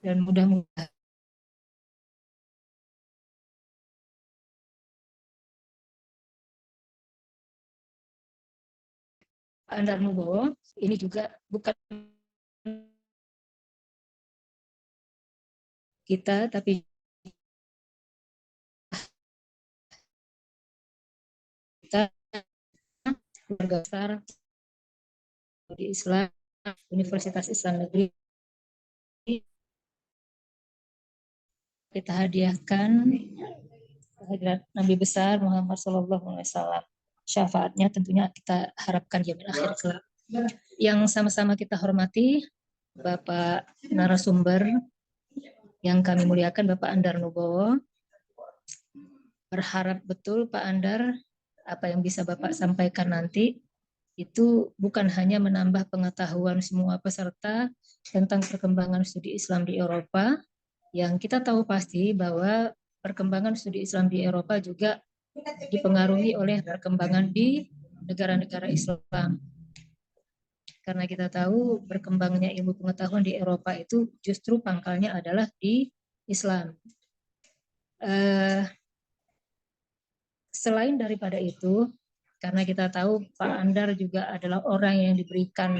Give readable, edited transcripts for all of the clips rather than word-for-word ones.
dan mudah-mudahan Pak Andar Nubowo ini juga bukan kita, tapi kita keluarga besar di Islam, Universitas Islam Negeri, kita hadiahkan kehadirat Nabi besar Muhammad SAW. Syafaatnya tentunya kita harapkan yaumil akhir kelak. Yang sama-sama kita hormati Bapak narasumber yang kami muliakan, Bapak Andar Nubowo. Berharap betul Pak Andar, apa yang bisa Bapak sampaikan nanti itu bukan hanya menambah pengetahuan semua peserta tentang perkembangan studi Islam di Eropa, yang kita tahu pasti bahwa perkembangan studi Islam di Eropa juga dipengaruhi oleh perkembangan di negara-negara Islam. Karena kita tahu berkembangnya ilmu pengetahuan di Eropa itu justru pangkalnya adalah di Islam. Selain daripada itu, karena kita tahu Pak Andar juga adalah orang yang diberikan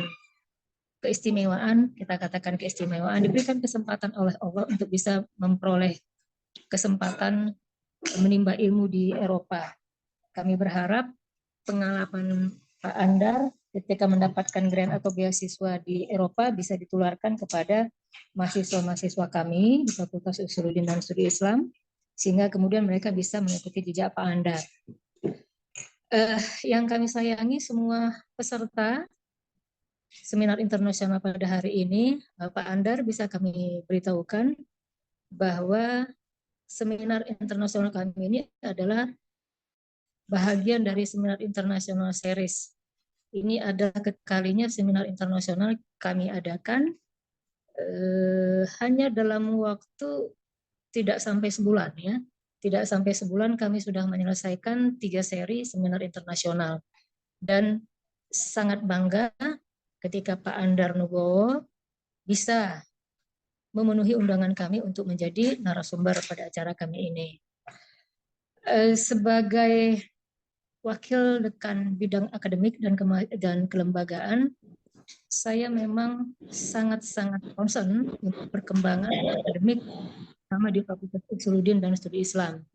keistimewaan, kita katakan keistimewaan, diberikan kesempatan oleh Allah untuk bisa memperoleh kesempatan menimba ilmu di Eropa. Kami berharap pengalaman Pak Andar ketika mendapatkan grant atau beasiswa di Eropa bisa ditularkan kepada mahasiswa-mahasiswa kami di Fakultas Usuluddin dan Studi Islam, sehingga kemudian mereka bisa mengikuti jejak Pak Andar. Yang kami sayangi semua peserta seminar internasional pada hari ini, Pak Andar bisa kami beritahukan bahwa seminar internasional kami ini adalah bahagian dari seminar internasional series. Ini adalah kalinya seminar internasional kami adakan hanya dalam waktu tidak sampai sebulan ya. Tidak sampai sebulan kami sudah menyelesaikan 3 seri seminar internasional. Dan sangat bangga ketika Pak Andar Nubowo bisa memenuhi undangan kami untuk menjadi narasumber pada acara kami ini. Sebagai wakil dekan bidang akademik dan kelembagaan, saya memang sangat-sangat concern untuk perkembangan akademik sama di Fakultas Usuluddin dan Studi Islam.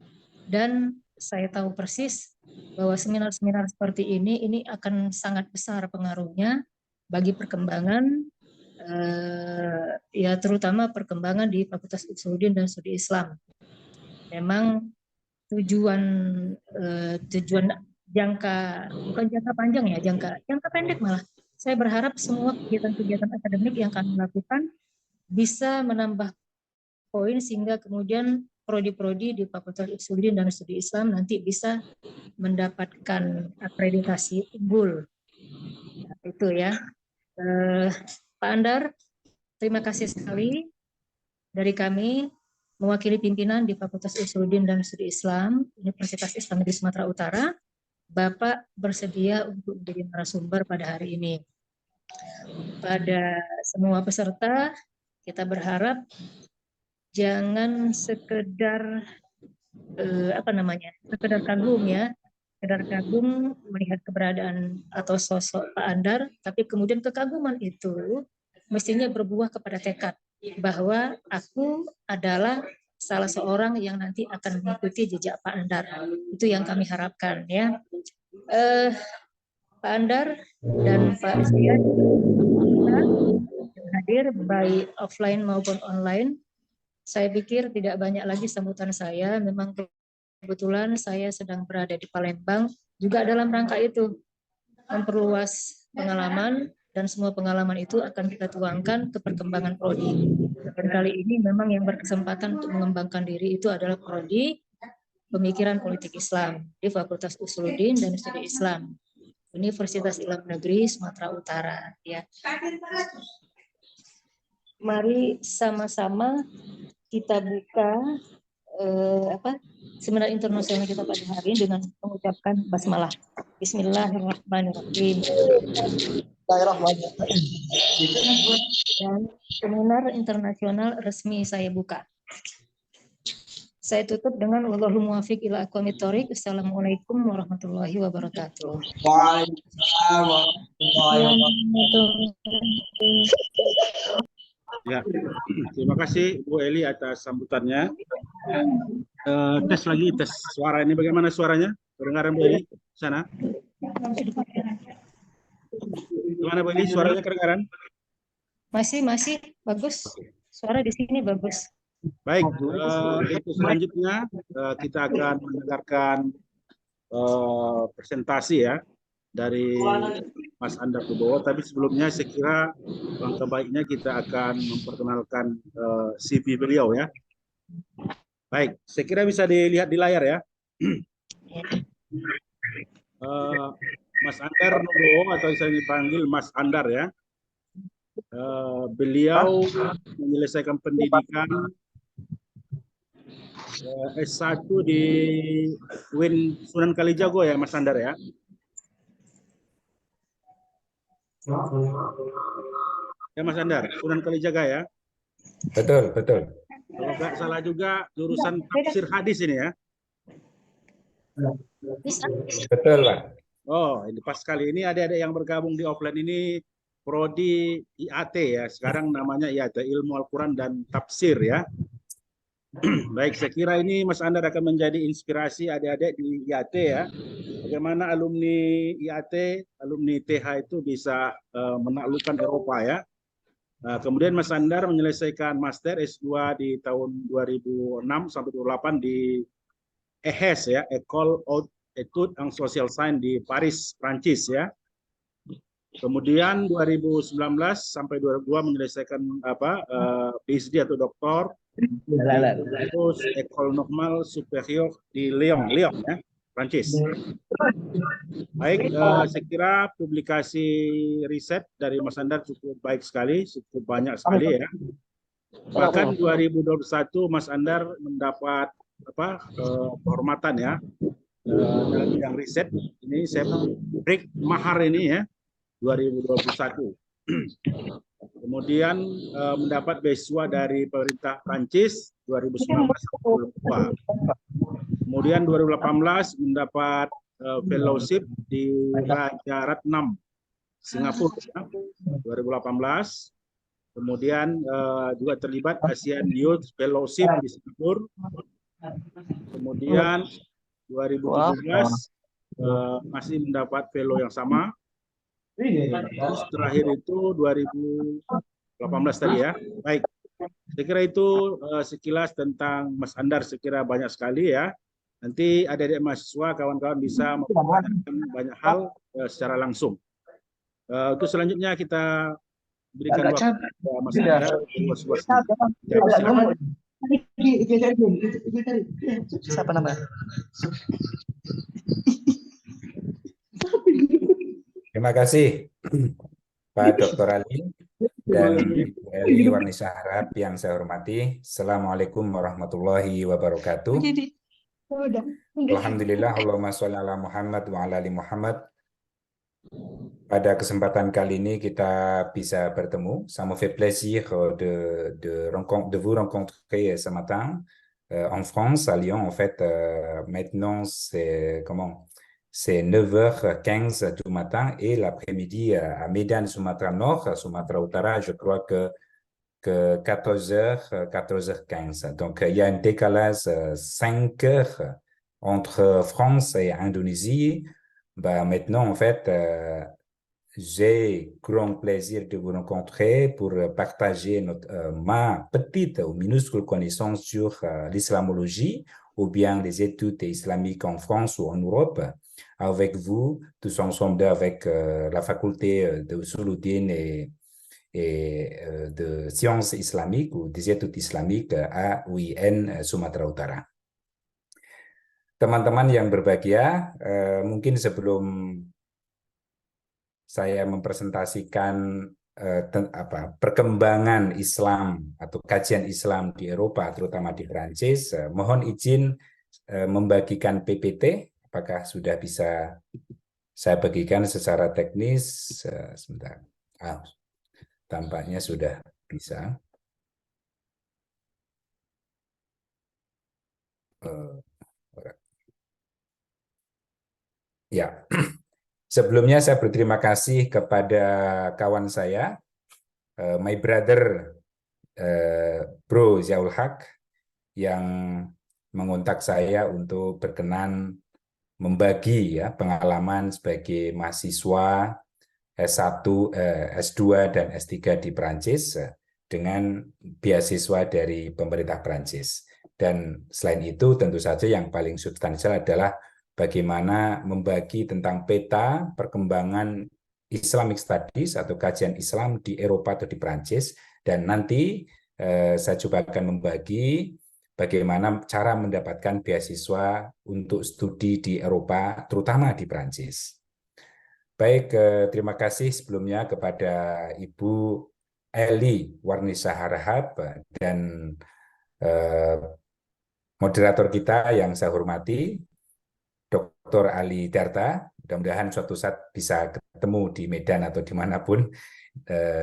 Dan saya tahu persis bahwa seminar-seminar seperti ini akan sangat besar pengaruhnya bagi perkembangan ya terutama perkembangan di Fakultas Usuluddin dan Studi Islam. Memang tujuan bukan jangka panjang ya, jangka pendek malah. Saya berharap semua kegiatan-kegiatan akademik yang kami lakukan bisa menambah poin sehingga kemudian prodi-prodi di Fakultas Usuluddin dan Studi Islam nanti bisa mendapatkan akreditasi unggul. Itu ya. Pak Andar, terima kasih sekali dari kami mewakili pimpinan di Fakultas Usuluddin dan Studi Islam Universitas Islam Negeri Sumatera Utara. Bapak bersedia untuk menjadi narasumber pada hari ini. Pada semua peserta, kita berharap jangan sekedar sekedar kagum ya, sekedar kagum melihat keberadaan atau sosok Pak Andar, tapi kemudian kekaguman itu mestinya berbuah kepada tekad bahwa aku adalah salah seorang yang nanti akan mengikuti jejak Pak Andar. Itu yang kami harapkan ya. Pak Andar dan Pak Ziad yang hadir baik offline maupun online. Saya pikir tidak banyak lagi sambutan saya. Memang kebetulan saya sedang berada di Palembang juga dalam rangka itu memperluas pengalaman, dan semua pengalaman itu akan kita tuangkan ke perkembangan prodi. Dan kali ini memang yang berkesempatan untuk mengembangkan diri itu adalah prodi Pemikiran Politik Islam di Fakultas Usuluddin dan Studi Islam Universitas Islam Negeri Sumatera Utara ya. Mari sama-sama kita buka seminar internasional kita pada hari ini dengan mengucapkan basmalah. Bismillahirrahmanirrahim. dan seminar internasional resmi saya buka. Saya tutup dengan wallahul muwaffiq ila aqwamit thoriq. Assalamualaikum warahmatullahi wabarakatuh. Waalaikumsalam warahmatullahi wabarakatuh. Ya, terima kasih Bu Eli atas sambutannya. Tes lagi, tes suara ini bagaimana suaranya? Kedengaran Bu Eli? Sana. Gimana Bu Eli? Suaranya kedengaran? Masih bagus. Suara di sini bagus. Baik, itu selanjutnya kita akan mendengarkan presentasi ya dari Mas Andar Kubowo. Tapi sebelumnya saya kira langkah baiknya kita akan memperkenalkan CV beliau ya. Baik, saya kira bisa dilihat di layar ya. Mas Andar Kubowo atau saya dipanggil Mas Andar ya. Beliau menyelesaikan pendidikan S1 di UIN Sunan Kalijaga ya Mas Andar ya. Ya Mas Andar, Sunan Kalijaga ya. Betul. Kalau nggak salah juga jurusan tafsir hadis ini ya. Betul, Pak. Oh, ini pas sekali. Ini adik-adik yang bergabung di offline ini prodi IAT ya. Sekarang namanya IAT, Ilmu Al-Quran dan Tafsir ya. Baik, saya kira ini Mas Andar akan menjadi inspirasi adik-adik di IAT ya. Bagaimana alumni IAT, alumni TH itu bisa menaklukkan Eropa ya. Nah, kemudian Mas Andar menyelesaikan Master S2 di tahun 2006 sampai 2008 di EHES ya, École Haute Études en Social Sciences di Paris, Prancis ya. Kemudian 2019 sampai 2022 menyelesaikan PhD atau doktor terus École Normale Supérieure di Lyon ya, Prancis. Baik, saya kira publikasi riset dari Mas Andar cukup baik sekali, cukup banyak sekali ya. Bahkan 2021 Mas Andar mendapat kehormatan ya dalam bidang riset. Ini saya break mahar ini ya 2021. Kemudian mendapat beasiswa dari pemerintah Prancis 2019-2022. Kemudian 2018 mendapat fellowship di Raja Ratnam Singapura ya, 2018. Kemudian juga terlibat ASEAN Youth Fellowship di Singapura. Kemudian 2017 masih mendapat fellow yang sama. Terus terakhir itu 2018 tadi ya. Baik, saya kira itu sekilas tentang Mas Andar, saya kira banyak sekali ya. Nanti adik-adik mahasiswa, kawan-kawan bisa mempertanyakan banyak hal secara langsung. Untuk selanjutnya kita berikan waktu kepada Mas Andar. Siapa namanya? Terima kasih Pak Dr. Ali dan Ibu Eli Warnisa Harap yang saya hormati. Assalamualaikum warahmatullahi wabarakatuh. Alhamdulillah, Allahumma sholli ala Muhammad wa ala ali Muhammad. Pada kesempatan kali ini kita bisa bertemu. Ça me fait plaisir de vous rencontrer ce matin en France, à Lyon. En fait, maintenant, c'est 9h15 du matin et l'après-midi à Medan, Sumatra Nord, Sumatra Utara, je crois que 14h, 14h15. Donc, il y a un décalage 5 heures entre France et Indonésie. Maintenant, en fait, j'ai grand plaisir de vous rencontrer pour partager ma petite ou minuscule connaissance sur l'islamologie ou bien les études islamiques en France ou en Europe avec vous, tous ensemble avec la faculté de Usuluddin et de sciences islamiques ou des études islamiques à UIN Sumatera Utara. Teman-teman yang berbahagia, mungkin sebelum saya mempresentasikan perkembangan Islam atau kajian Islam di Eropa, terutama di Prancis, mohon izin membagikan PPT. Apakah sudah bisa saya bagikan secara teknis? Sebentar. Tampaknya sudah bisa. Ya, sebelumnya saya berterima kasih kepada kawan saya, my brother, Bro Ziaul Haq, yang mengontak saya untuk berkenan membagi ya pengalaman sebagai mahasiswa S1, S2 dan S3 di Prancis dengan beasiswa dari pemerintah Prancis. Dan selain itu tentu saja yang paling substansial adalah bagaimana membagi tentang peta perkembangan Islamic Studies atau kajian Islam di Eropa atau di Prancis. Dan nanti saya juga akan membagi bagaimana cara mendapatkan beasiswa untuk studi di Eropa, terutama di Prancis. Baik, terima kasih sebelumnya kepada Ibu Eli Warnisa Harahap dan moderator kita yang saya hormati, Dr. Ali Darta. Mudah-mudahan suatu saat bisa ketemu di Medan atau dimanapun.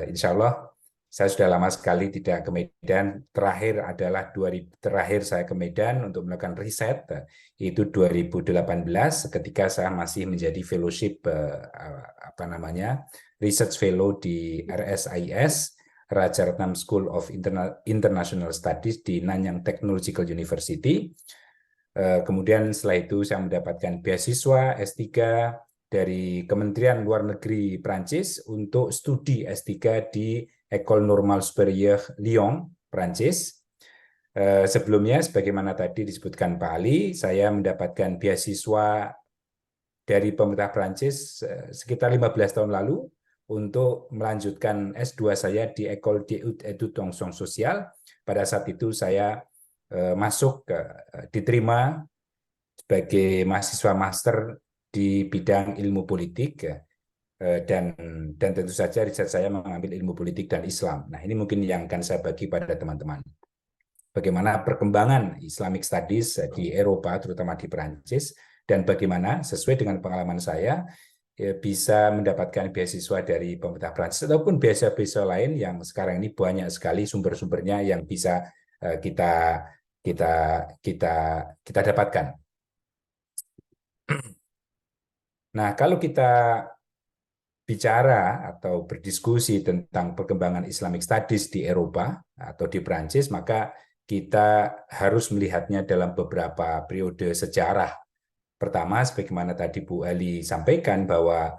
Insya Allah, saya sudah lama sekali tidak ke Medan. Terakhir saya ke Medan untuk melakukan riset, itu 2018 ketika saya masih menjadi fellowship, research fellow di RSIS, Rajaratnam School of International Studies di Nanyang Technological University. Kemudian setelah itu saya mendapatkan beasiswa S3 dari Kementerian Luar Negeri Prancis untuk studi S3 di École Normale Supérieure Lyon, Prancis. Sebelumnya, sebagaimana tadi disebutkan Pak Ali, saya mendapatkan beasiswa dari pemerintah Prancis sekitar 15 tahun lalu untuk melanjutkan S2 saya di École d'études Action Sociale. Pada saat itu saya diterima sebagai mahasiswa master di bidang ilmu politik, dan tentu saja riset saya mengambil ilmu politik dan Islam. Nah, ini mungkin yang akan saya bagi pada teman-teman. Bagaimana perkembangan Islamic Studies di Eropa, terutama di Perancis, dan bagaimana sesuai dengan pengalaman saya bisa mendapatkan beasiswa dari pemerintah Perancis ataupun beasiswa lain yang sekarang ini banyak sekali sumber-sumbernya yang bisa kita dapatkan. Nah, kalau kita bicara atau berdiskusi tentang perkembangan Islamic Studies di Eropa atau di Prancis, maka kita harus melihatnya dalam beberapa periode sejarah. Pertama, sebagaimana tadi Bu Ali sampaikan, bahwa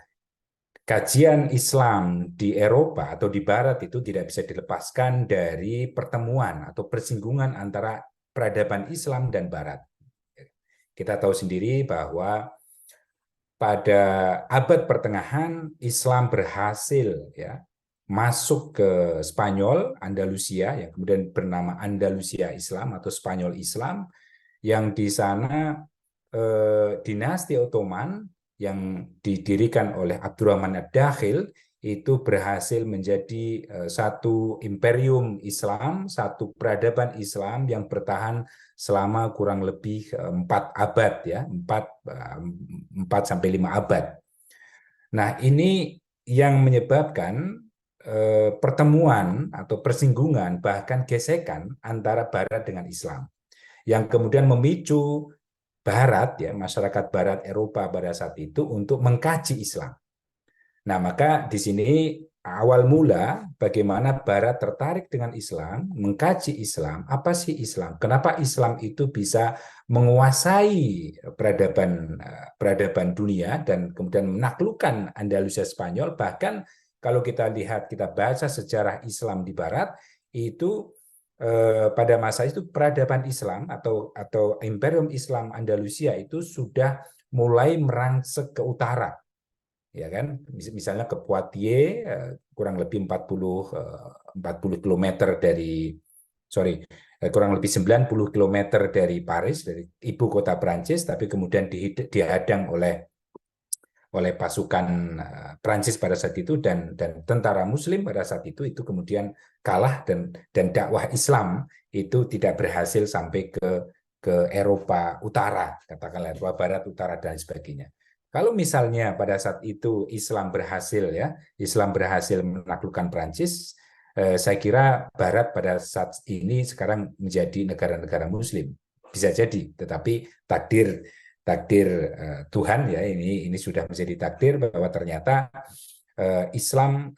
kajian Islam di Eropa atau di Barat itu tidak bisa dilepaskan dari pertemuan atau persinggungan antara peradaban Islam dan Barat. Kita tahu sendiri bahwa pada abad pertengahan Islam berhasil masuk ke Spanyol, Andalusia, yang kemudian bernama Andalusia Islam atau Spanyol Islam, yang di sana dinasti Ottoman yang didirikan oleh Abdurrahman ad-Dakhil itu berhasil menjadi satu imperium Islam, satu peradaban Islam yang bertahan selama kurang lebih 4 abad, 4 sampai 5 abad. Nah, ini yang menyebabkan pertemuan atau persinggungan, bahkan gesekan antara Barat dengan Islam, yang kemudian memicu Barat, masyarakat Barat Eropa pada saat itu untuk mengkaji Islam. Nah, maka di sini awal mula bagaimana Barat tertarik dengan Islam, mengkaji Islam, apa sih Islam? Kenapa Islam itu bisa menguasai peradaban dunia dan kemudian menaklukkan Andalusia Spanyol? Bahkan kalau kita lihat, kita baca sejarah Islam di Barat, itu pada masa itu peradaban Islam atau Imperium Islam Andalusia itu sudah mulai merangsek ke utara, ya kan? Misalnya ke Poitiers, kurang lebih 40 km kurang lebih 90 km dari Paris, dari ibu kota Prancis, tapi kemudian dihadang oleh pasukan Prancis pada saat itu dan tentara Muslim pada saat itu kemudian kalah dan dakwah Islam itu tidak berhasil sampai ke Eropa Utara, katakanlah Eropa Barat, Utara dan sebagainya. Kalau misalnya pada saat itu Islam berhasil menaklukkan Prancis, saya kira Barat pada saat ini sekarang menjadi negara-negara Muslim, bisa jadi, tetapi takdir Tuhan ya, ini sudah menjadi takdir bahwa ternyata Islam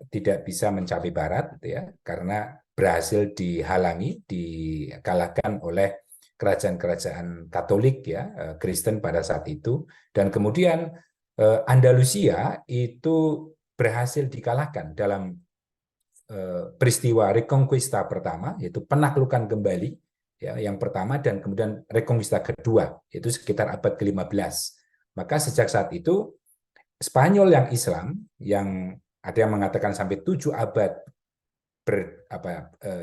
tidak bisa mencapai Barat, ya, karena berhasil dihalangi, dikalahkan oleh kerajaan-kerajaan Katolik, ya, Kristen pada saat itu, dan kemudian Andalusia itu berhasil dikalahkan dalam peristiwa Reconquista pertama, yaitu penaklukan kembali, ya, yang pertama, dan kemudian Reconquista kedua, itu sekitar abad ke-15. Maka sejak saat itu Spanyol yang Islam, yang ada yang mengatakan sampai 7 abad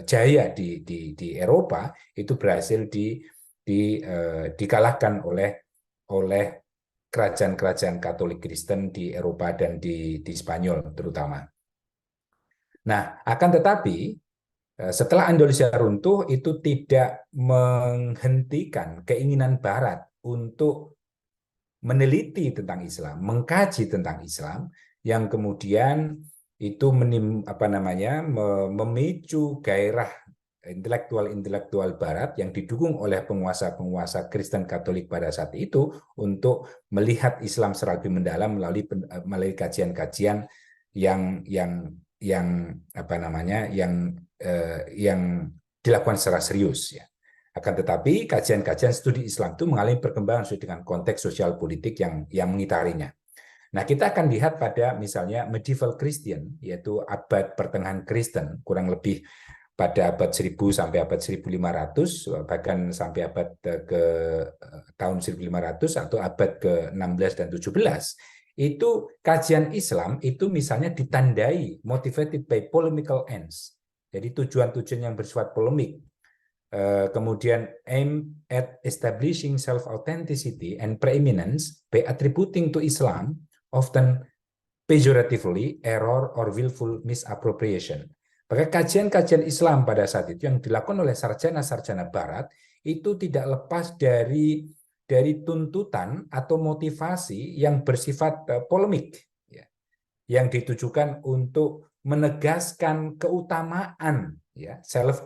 jaya di Eropa, itu berhasil dikalahkan oleh kerajaan-kerajaan Katolik Kristen di Eropa dan di Spanyol terutama. Nah, akan tetapi setelah Andalusia runtuh, itu tidak menghentikan keinginan Barat untuk meneliti tentang Islam, mengkaji tentang Islam, yang kemudian itu memicu gairah intelektual Barat yang didukung oleh penguasa-penguasa Kristen Katolik pada saat itu untuk melihat Islam secara lebih mendalam melalui kajian-kajian yang dilakukan secara serius, ya. Akan tetapi kajian-kajian studi Islam itu mengalami perkembangan sesuai dengan konteks sosial politik yang mengitarinya. Nah, kita akan lihat pada misalnya medieval Christian, yaitu abad pertengahan Kristen, kurang lebih pada abad 1000 sampai abad 1500, bahkan sampai abad ke tahun 1500 atau abad ke-16 dan 17. Itu kajian Islam itu misalnya ditandai motivated by polemical ends. Jadi tujuan-tujuan yang bersifat polemik. Kemudian aim at establishing self-authenticity and preeminence by attributing to Islam often pejoratively error or willful misappropriation. Maka kajian-kajian Islam pada saat itu yang dilakukan oleh sarjana-sarjana Barat itu tidak lepas dari tuntutan atau motivasi yang bersifat polemik, ya, yang ditujukan untuk menegaskan keutamaan, ya, self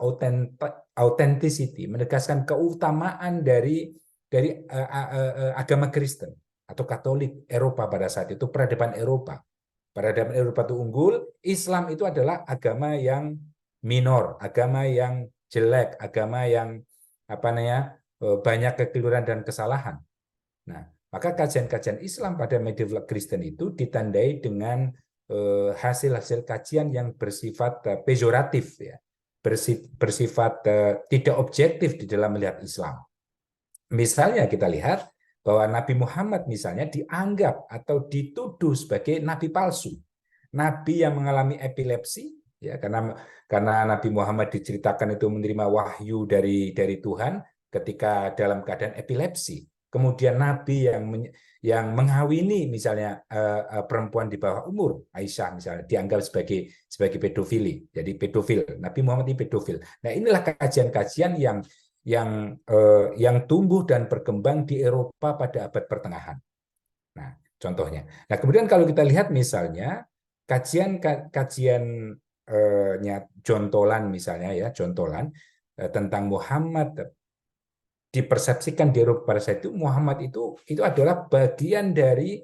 authenticity, menegaskan keutamaan dari agama Kristen atau Katolik Eropa pada saat itu, peradaban Eropa. Peradaban Eropa itu unggul, Islam itu adalah agama yang minor, agama yang jelek, agama yang banyak kekeliruan dan kesalahan. Nah, maka kajian-kajian Islam pada medieval Kristen itu ditandai dengan hasil-hasil kajian yang bersifat pejoratif, ya, bersifat tidak objektif di dalam melihat Islam. Misalnya kita lihat bahwa Nabi Muhammad misalnya dianggap atau dituduh sebagai nabi palsu, nabi yang mengalami epilepsi, ya, karena Nabi Muhammad diceritakan itu menerima wahyu dari Tuhan ketika dalam keadaan epilepsi. Kemudian nabi yang mengawini misalnya perempuan di bawah umur, Aisyah misalnya, dianggap sebagai pedofili. Jadi pedofil, Nabi Muhammad ini pedofil. Nah, inilah kajian-kajian yang tumbuh dan berkembang di Eropa pada abad pertengahan. Nah, contohnya. Nah, kemudian kalau kita lihat misalnya kajian-kajiannya John Toland misalnya, ya, John Toland tentang Muhammad, dipersepsikan di Eropa pada saat itu Muhammad itu adalah bagian dari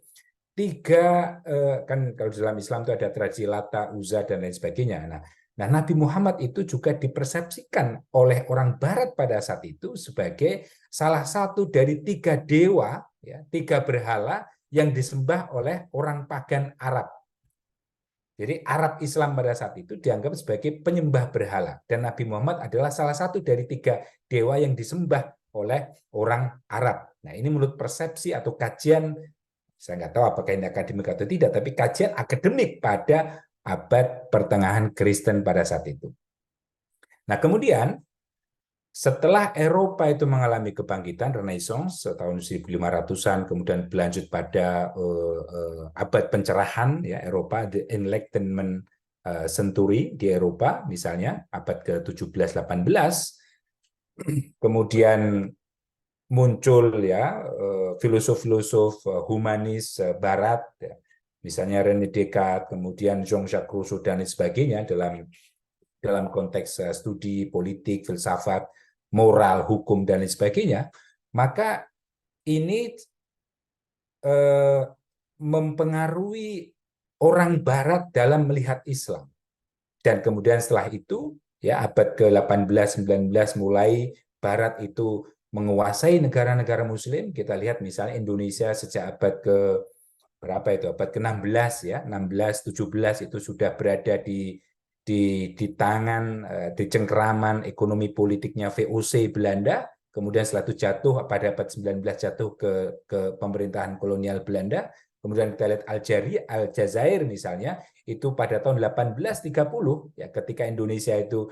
3, kan kalau dalam Islam itu ada tradisi Lata, Uzza dan lain sebagainya. Nah, Nabi Muhammad itu juga dipersepsikan oleh orang Barat pada saat itu sebagai salah satu dari 3 dewa, ya, 3 berhala yang disembah oleh orang pagan Arab. Jadi Arab Islam pada saat itu dianggap sebagai penyembah berhala, dan Nabi Muhammad adalah salah satu dari 3 dewa yang disembah oleh orang Arab. Nah, ini menurut persepsi atau kajian, saya nggak tahu apakah ini akademik atau tidak, tapi kajian akademik pada abad pertengahan Kristen pada saat itu. Nah, kemudian setelah Eropa itu mengalami kebangkitan Renaissance tahun 1500-an, kemudian berlanjut pada abad pencerahan, ya, Eropa, the Enlightenment century di Eropa, misalnya abad ke-17-18, kemudian muncul, ya, filosof-filosof humanis Barat, ya, misalnya René Descartes, kemudian Jean-Jacques Rousseau dan lain sebagainya dalam konteks studi politik, filsafat, moral, hukum dan lain sebagainya, maka ini mempengaruhi orang Barat dalam melihat Islam. Dan kemudian setelah itu, ya abad ke-18, 19 mulai Barat itu menguasai negara-negara Muslim. Kita lihat misalnya Indonesia sejak abad ke berapa itu? Abad ke-16 ya, 16, 17 itu sudah berada di tangan, di cengkeraman ekonomi politiknya VOC Belanda. Kemudian setelah itu jatuh pada abad 19 jatuh ke pemerintahan kolonial Belanda. Kemudian kita lihat Aljazair misalnya, itu pada tahun 1830 ya ketika Indonesia itu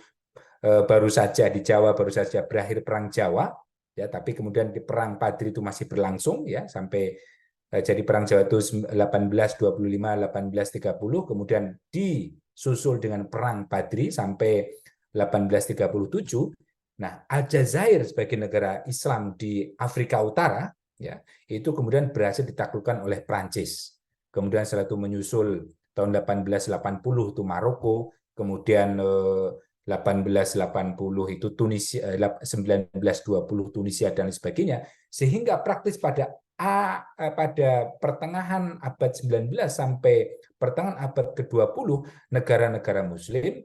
baru saja di Jawa baru saja berakhir perang Jawa ya, tapi kemudian di perang Padri itu masih berlangsung ya sampai jadi perang Jawa itu 1825 1830, kemudian disusul dengan perang Padri sampai 1837. Nah, Aljazair sebagai negara Islam di Afrika Utara ya, itu kemudian berhasil ditaklukkan oleh Prancis. Kemudian setelah itu menyusul tahun 1880 itu Maroko, kemudian 1880 itu Tunisia, 1920 Tunisia dan sebagainya, sehingga praktis pada pertengahan abad 19 sampai pertengahan abad ke-20 negara-negara Muslim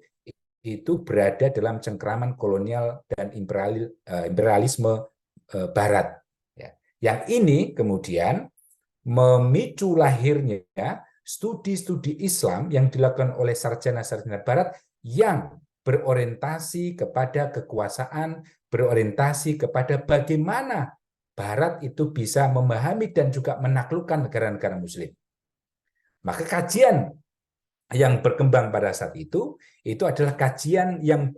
itu berada dalam cengkeraman kolonial dan imperialisme Barat. Yang ini kemudian memicu lahirnya studi-studi Islam yang dilakukan oleh sarjana-sarjana Barat yang berorientasi kepada kekuasaan, berorientasi kepada bagaimana Barat itu bisa memahami dan juga menaklukkan negara-negara Muslim. Maka kajian yang berkembang pada saat itu adalah kajian yang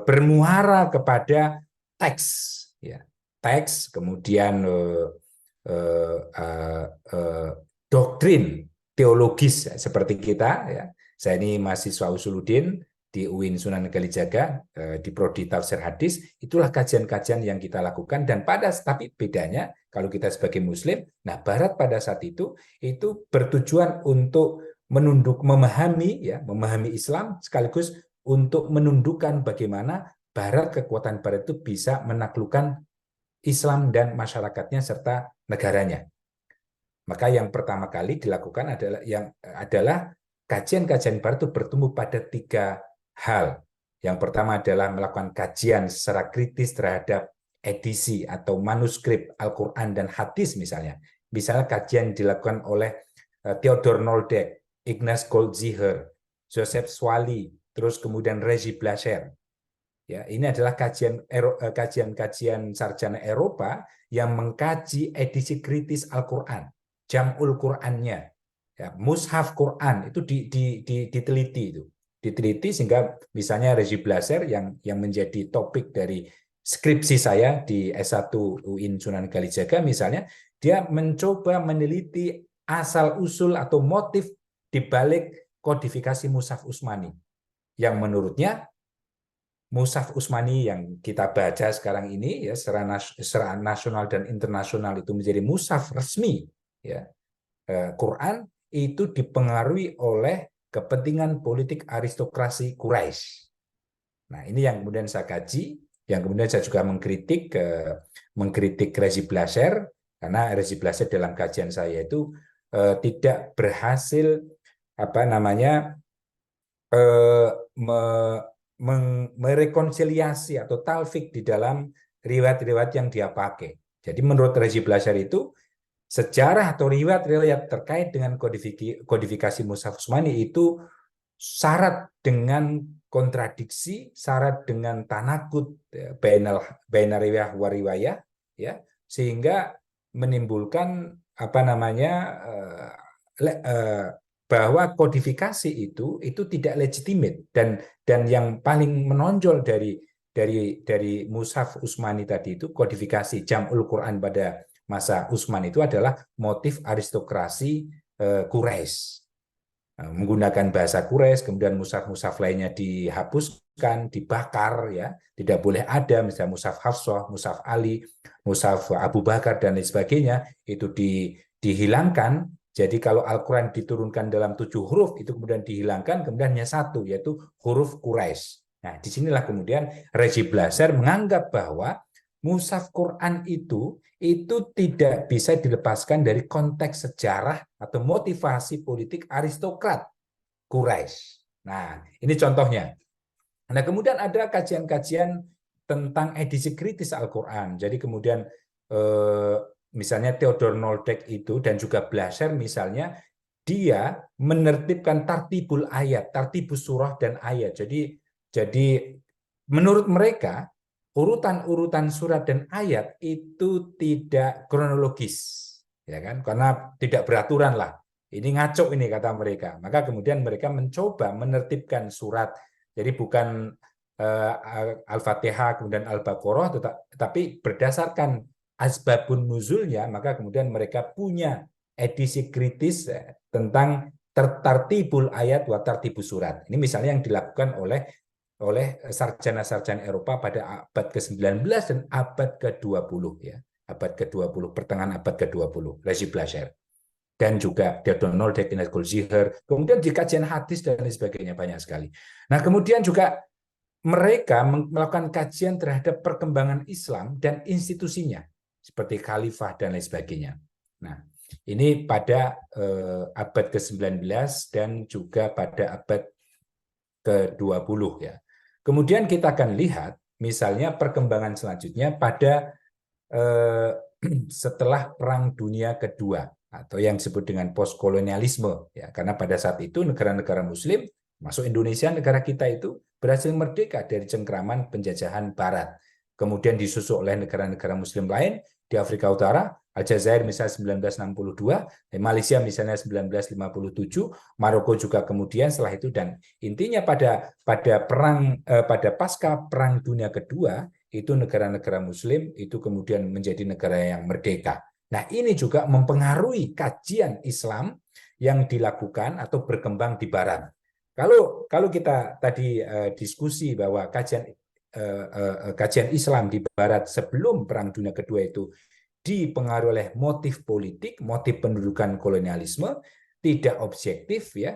bermuara kepada teks, ya, teks, kemudian doktrin teologis seperti kita, ya. Saya ini mahasiswa Usuluddin di UIN Sunan Kalijaga di prodi tafsir hadis. Itulah kajian-kajian yang kita lakukan, dan tapi bedanya kalau kita sebagai Muslim, nah Barat pada saat itu bertujuan untuk memahami Islam sekaligus untuk menundukkan bagaimana kekuatan Barat itu bisa menaklukkan Islam dan masyarakatnya serta negaranya. Maka yang pertama kali dilakukan adalah kajian-kajian Barat itu bertumbuh pada 3 hal. Yang pertama adalah melakukan kajian secara kritis terhadap edisi atau manuskrip Al-Quran dan hadis misalnya. Misalnya kajian dilakukan oleh Theodor Nolde, Ignaz Goldziher, Joseph Swali, terus kemudian Regis Blacher. Ya, ini adalah kajian-kajian sarjana Eropa yang mengkaji edisi kritis Al-Quran, Jam'ul Qurannya, ya, Mushaf Quran itu diteliti sehingga misalnya Regis Blacher yang menjadi topik dari skripsi saya di S1 UIN Sunan Kalijaga misalnya, dia mencoba meneliti asal-usul atau motif di balik kodifikasi Mushaf Utsmani yang menurutnya Mushaf Utsmani yang kita baca sekarang ini ya secara nasional dan internasional itu menjadi mushaf resmi ya Quran itu dipengaruhi oleh kepentingan politik aristokrasi Quraisy. Nah, ini yang kemudian saya kaji, yang kemudian saya juga mengkritik Regis Blacher karena Regis Blacher dalam kajian saya itu tidak berhasil merekonsiliasi atau talfik di dalam riwayat-riwayat yang dia pakai. Jadi menurut Regis Blacher itu sejarah atau riwayat-riwayat terkait dengan kodifikasi Mushaf Utsmani itu syarat dengan kontradiksi, syarat dengan tanakut baina riwayah wa riwayah, ya, sehingga menimbulkan bahwa kodifikasi itu tidak legitimate, dan yang paling menonjol dari Mushaf Utsmani tadi itu kodifikasi Jam'ul Quran pada masa Utsman itu adalah motif aristokrasi Quraisy. Menggunakan bahasa Quraisy, kemudian mushaf-mushaf lainnya dihapuskan, dibakar, ya, tidak boleh ada, misalnya mushaf Hafsah, mushaf Ali, mushaf Abu Bakar dan lain sebagainya itu dihilangkan. Jadi kalau Al-Quran diturunkan dalam 7 huruf, itu kemudian dihilangkan, kemudian hanya 1, yaitu huruf Quraisy. Nah, disinilah kemudian Reji Blaser menganggap bahwa mushaf Quran itu tidak bisa dilepaskan dari konteks sejarah atau motivasi politik aristokrat Quraisy. Nah, ini contohnya. Nah, kemudian ada kajian-kajian tentang edisi kritis Al-Quran. Jadi kemudian misalnya Theodor Noldek itu dan juga Blaser misalnya, dia menertibkan tartibul ayat, tartibus surah dan ayat. Jadi menurut mereka urutan-urutan surat dan ayat itu tidak kronologis, ya kan? Karena tidak beraturan lah. Ini ngaco ini kata mereka. Maka kemudian mereka mencoba menertibkan surat. Jadi bukan Al-Fatihah kemudian Al-Baqarah, tetapi berdasarkan asbabun nuzulnya, maka kemudian mereka punya edisi kritis tentang tartibul ayat wa tartibus surat. Ini misalnya yang dilakukan oleh sarjana-sarjana Eropa pada abad ke-19 dan abad ke-20 ya. Abad ke-20, pertengahan abad ke-20, Reji Blaser. Dan juga Theodor Noldek, Ines Goldziher, kemudian di kajian hadis dan lain sebagainya banyak sekali. Nah, kemudian juga mereka melakukan kajian terhadap perkembangan Islam dan institusinya, seperti khalifah dan lain sebagainya. Nah, ini pada abad ke-19 dan juga pada abad ke-20 ya. Kemudian kita akan lihat misalnya perkembangan selanjutnya pada setelah Perang Dunia Kedua atau yang disebut dengan postkolonialisme ya, karena pada saat itu negara-negara muslim masuk Indonesia, negara kita itu berhasil merdeka dari cengkraman penjajahan barat. Kemudian disusul oleh negara-negara muslim lain di Afrika Utara, Aljazair misalnya 1962, Malaysia misalnya 1957, Maroko juga kemudian setelah itu, dan intinya pada pasca Perang Dunia Kedua itu negara-negara muslim itu kemudian menjadi negara yang merdeka. Nah, ini juga mempengaruhi kajian Islam yang dilakukan atau berkembang di barat. Kalau kita tadi diskusi bahwa kajian Islam di barat sebelum Perang Dunia Kedua itu dipengaruhi oleh motif politik, motif pendudukan kolonialisme, tidak objektif ya,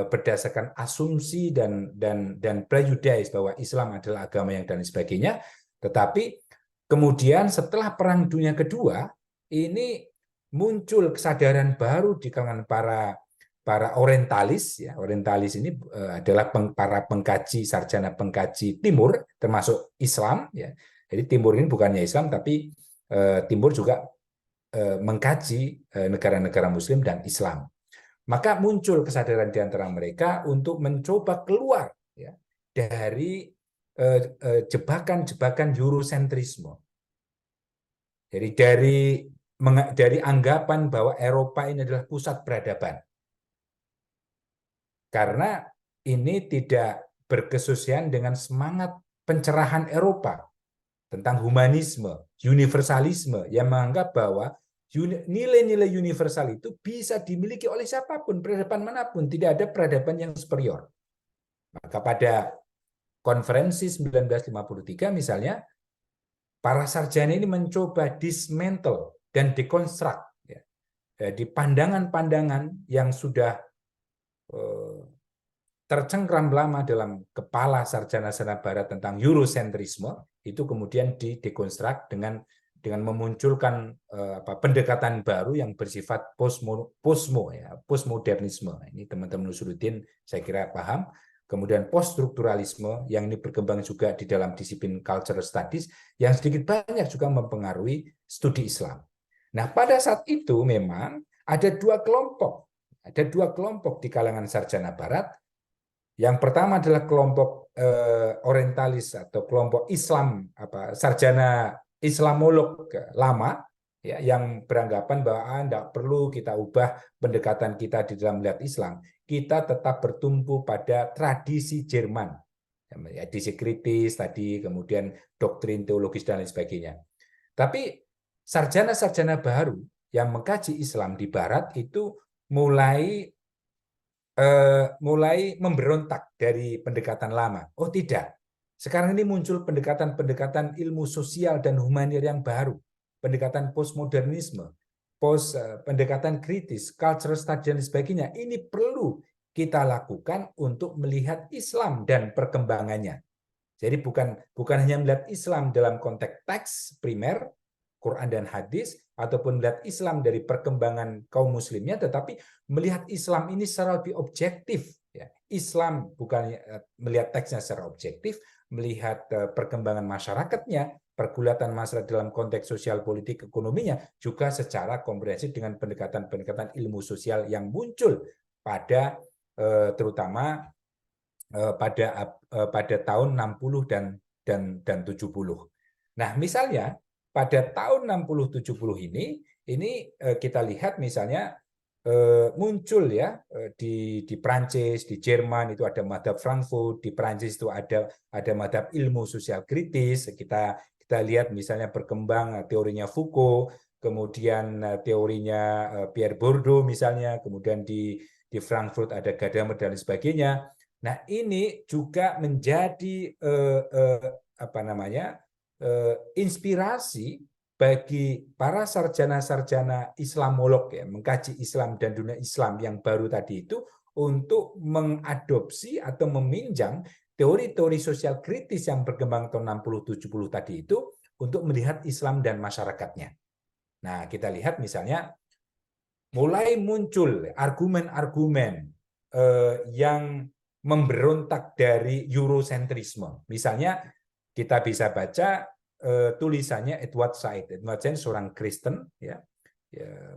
berdasarkan asumsi dan prejudice bahwa Islam adalah agama yang dan sebagainya. Tetapi kemudian setelah Perang Dunia Kedua ini muncul kesadaran baru di kalangan para orientalis ya. Orientalis ini adalah para pengkaji, sarjana pengkaji Timur termasuk Islam ya. Jadi Timur ini bukannya Islam tapi Timur juga mengkaji negara-negara muslim dan Islam. Maka muncul kesadaran di antara mereka untuk mencoba keluar ya dari jebakan-jebakan eurosentrisme. Jadi dari anggapan bahwa Eropa ini adalah pusat peradaban. Karena ini tidak berkesesuaian dengan semangat pencerahan Eropa tentang humanisme, universalisme, yang menganggap bahwa nilai-nilai universal itu bisa dimiliki oleh siapapun, peradaban manapun, tidak ada peradaban yang superior. Maka pada konferensi 1953 misalnya, para sarjana ini mencoba dismantle dan dekonstruk ya, di pandangan-pandangan yang sudah tercengkram lama dalam kepala sarjana-sarjana barat tentang eurosentrisme, itu kemudian didekonstruk dengan memunculkan pendekatan baru yang bersifat postmodernisme. Ini teman-teman Nusyuruddin saya kira paham. Kemudian poststrukturalisme yang ini berkembang juga di dalam disiplin cultural studies yang sedikit banyak juga mempengaruhi studi Islam. Nah, pada saat itu memang ada dua kelompok di kalangan sarjana barat. Yang pertama adalah kelompok orientalis atau kelompok Islam, sarjana Islamolog lama ya, yang beranggapan bahwa tidak perlu kita ubah pendekatan kita di dalam melihat Islam. Kita tetap bertumpu pada tradisi Jerman, edisi kritis tadi, kemudian doktrin teologis dan lain sebagainya. Tapi sarjana-sarjana baru yang mengkaji Islam di Barat itu mulai memberontak dari pendekatan lama. Oh tidak, sekarang ini muncul pendekatan-pendekatan ilmu sosial dan humanir yang baru, pendekatan postmodernisme, pendekatan kritis, cultural study dan sebagainya, ini perlu kita lakukan untuk melihat Islam dan perkembangannya. Jadi bukan hanya melihat Islam dalam konteks teks primer, Quran dan hadis, ataupun melihat Islam dari perkembangan kaum muslimnya, tetapi melihat Islam ini secara lebih objektif. Ya. Islam bukan melihat teksnya secara objektif, melihat perkembangan masyarakatnya, pergulatan masyarakat dalam konteks sosial, politik, ekonominya, juga secara komprehensif dengan pendekatan-pendekatan ilmu sosial yang muncul pada terutama pada tahun 60 dan 70. Nah, misalnya pada tahun 60-70 ini kita lihat misalnya muncul ya di Prancis, di Jerman itu ada madhab Frankfurt, di Prancis itu ada madhab ilmu sosial kritis. Kita lihat misalnya berkembang teorinya Foucault, kemudian teorinya Pierre Bourdieu misalnya, kemudian di Frankfurt ada Gadamer dan sebagainya. Nah, ini juga menjadi inspirasi bagi para sarjana-sarjana Islamolog ya, mengkaji Islam dan dunia Islam yang baru tadi itu untuk mengadopsi atau meminjam teori-teori sosial kritis yang berkembang tahun 60-70 tadi itu untuk melihat Islam dan masyarakatnya. Nah, kita lihat misalnya mulai muncul argumen-argumen yang memberontak dari Eurosentrisme. Misalnya kita bisa baca tulisannya Edward Said. Edward Said seorang Kristen ya,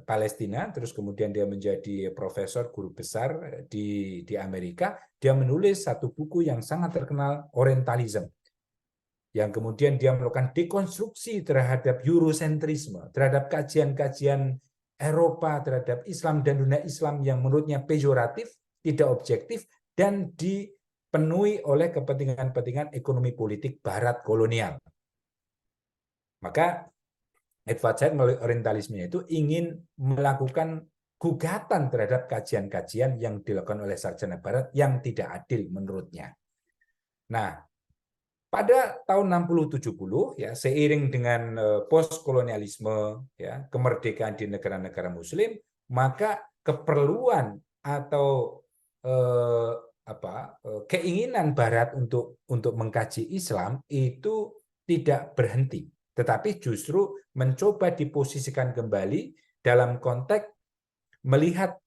Palestina, terus kemudian dia menjadi profesor guru besar di Amerika. Dia menulis satu buku yang sangat terkenal, Orientalism, yang kemudian dia melakukan dekonstruksi terhadap Eurosentrisme, terhadap kajian-kajian Eropa terhadap Islam dan dunia Islam yang menurutnya pejoratif, tidak objektif, dan dipenuhi oleh kepentingan-kepentingan ekonomi politik Barat kolonial. Maka Edward Said melalui orientalisme itu ingin melakukan gugatan terhadap kajian-kajian yang dilakukan oleh sarjana Barat yang tidak adil menurutnya. Nah, pada tahun 60-70 ya, seiring dengan postkolonialisme ya, kemerdekaan di negara-negara Muslim, maka keperluan atau keinginan Barat untuk mengkaji Islam itu tidak berhenti, tetapi justru mencoba diposisikan kembali dalam konteks melihat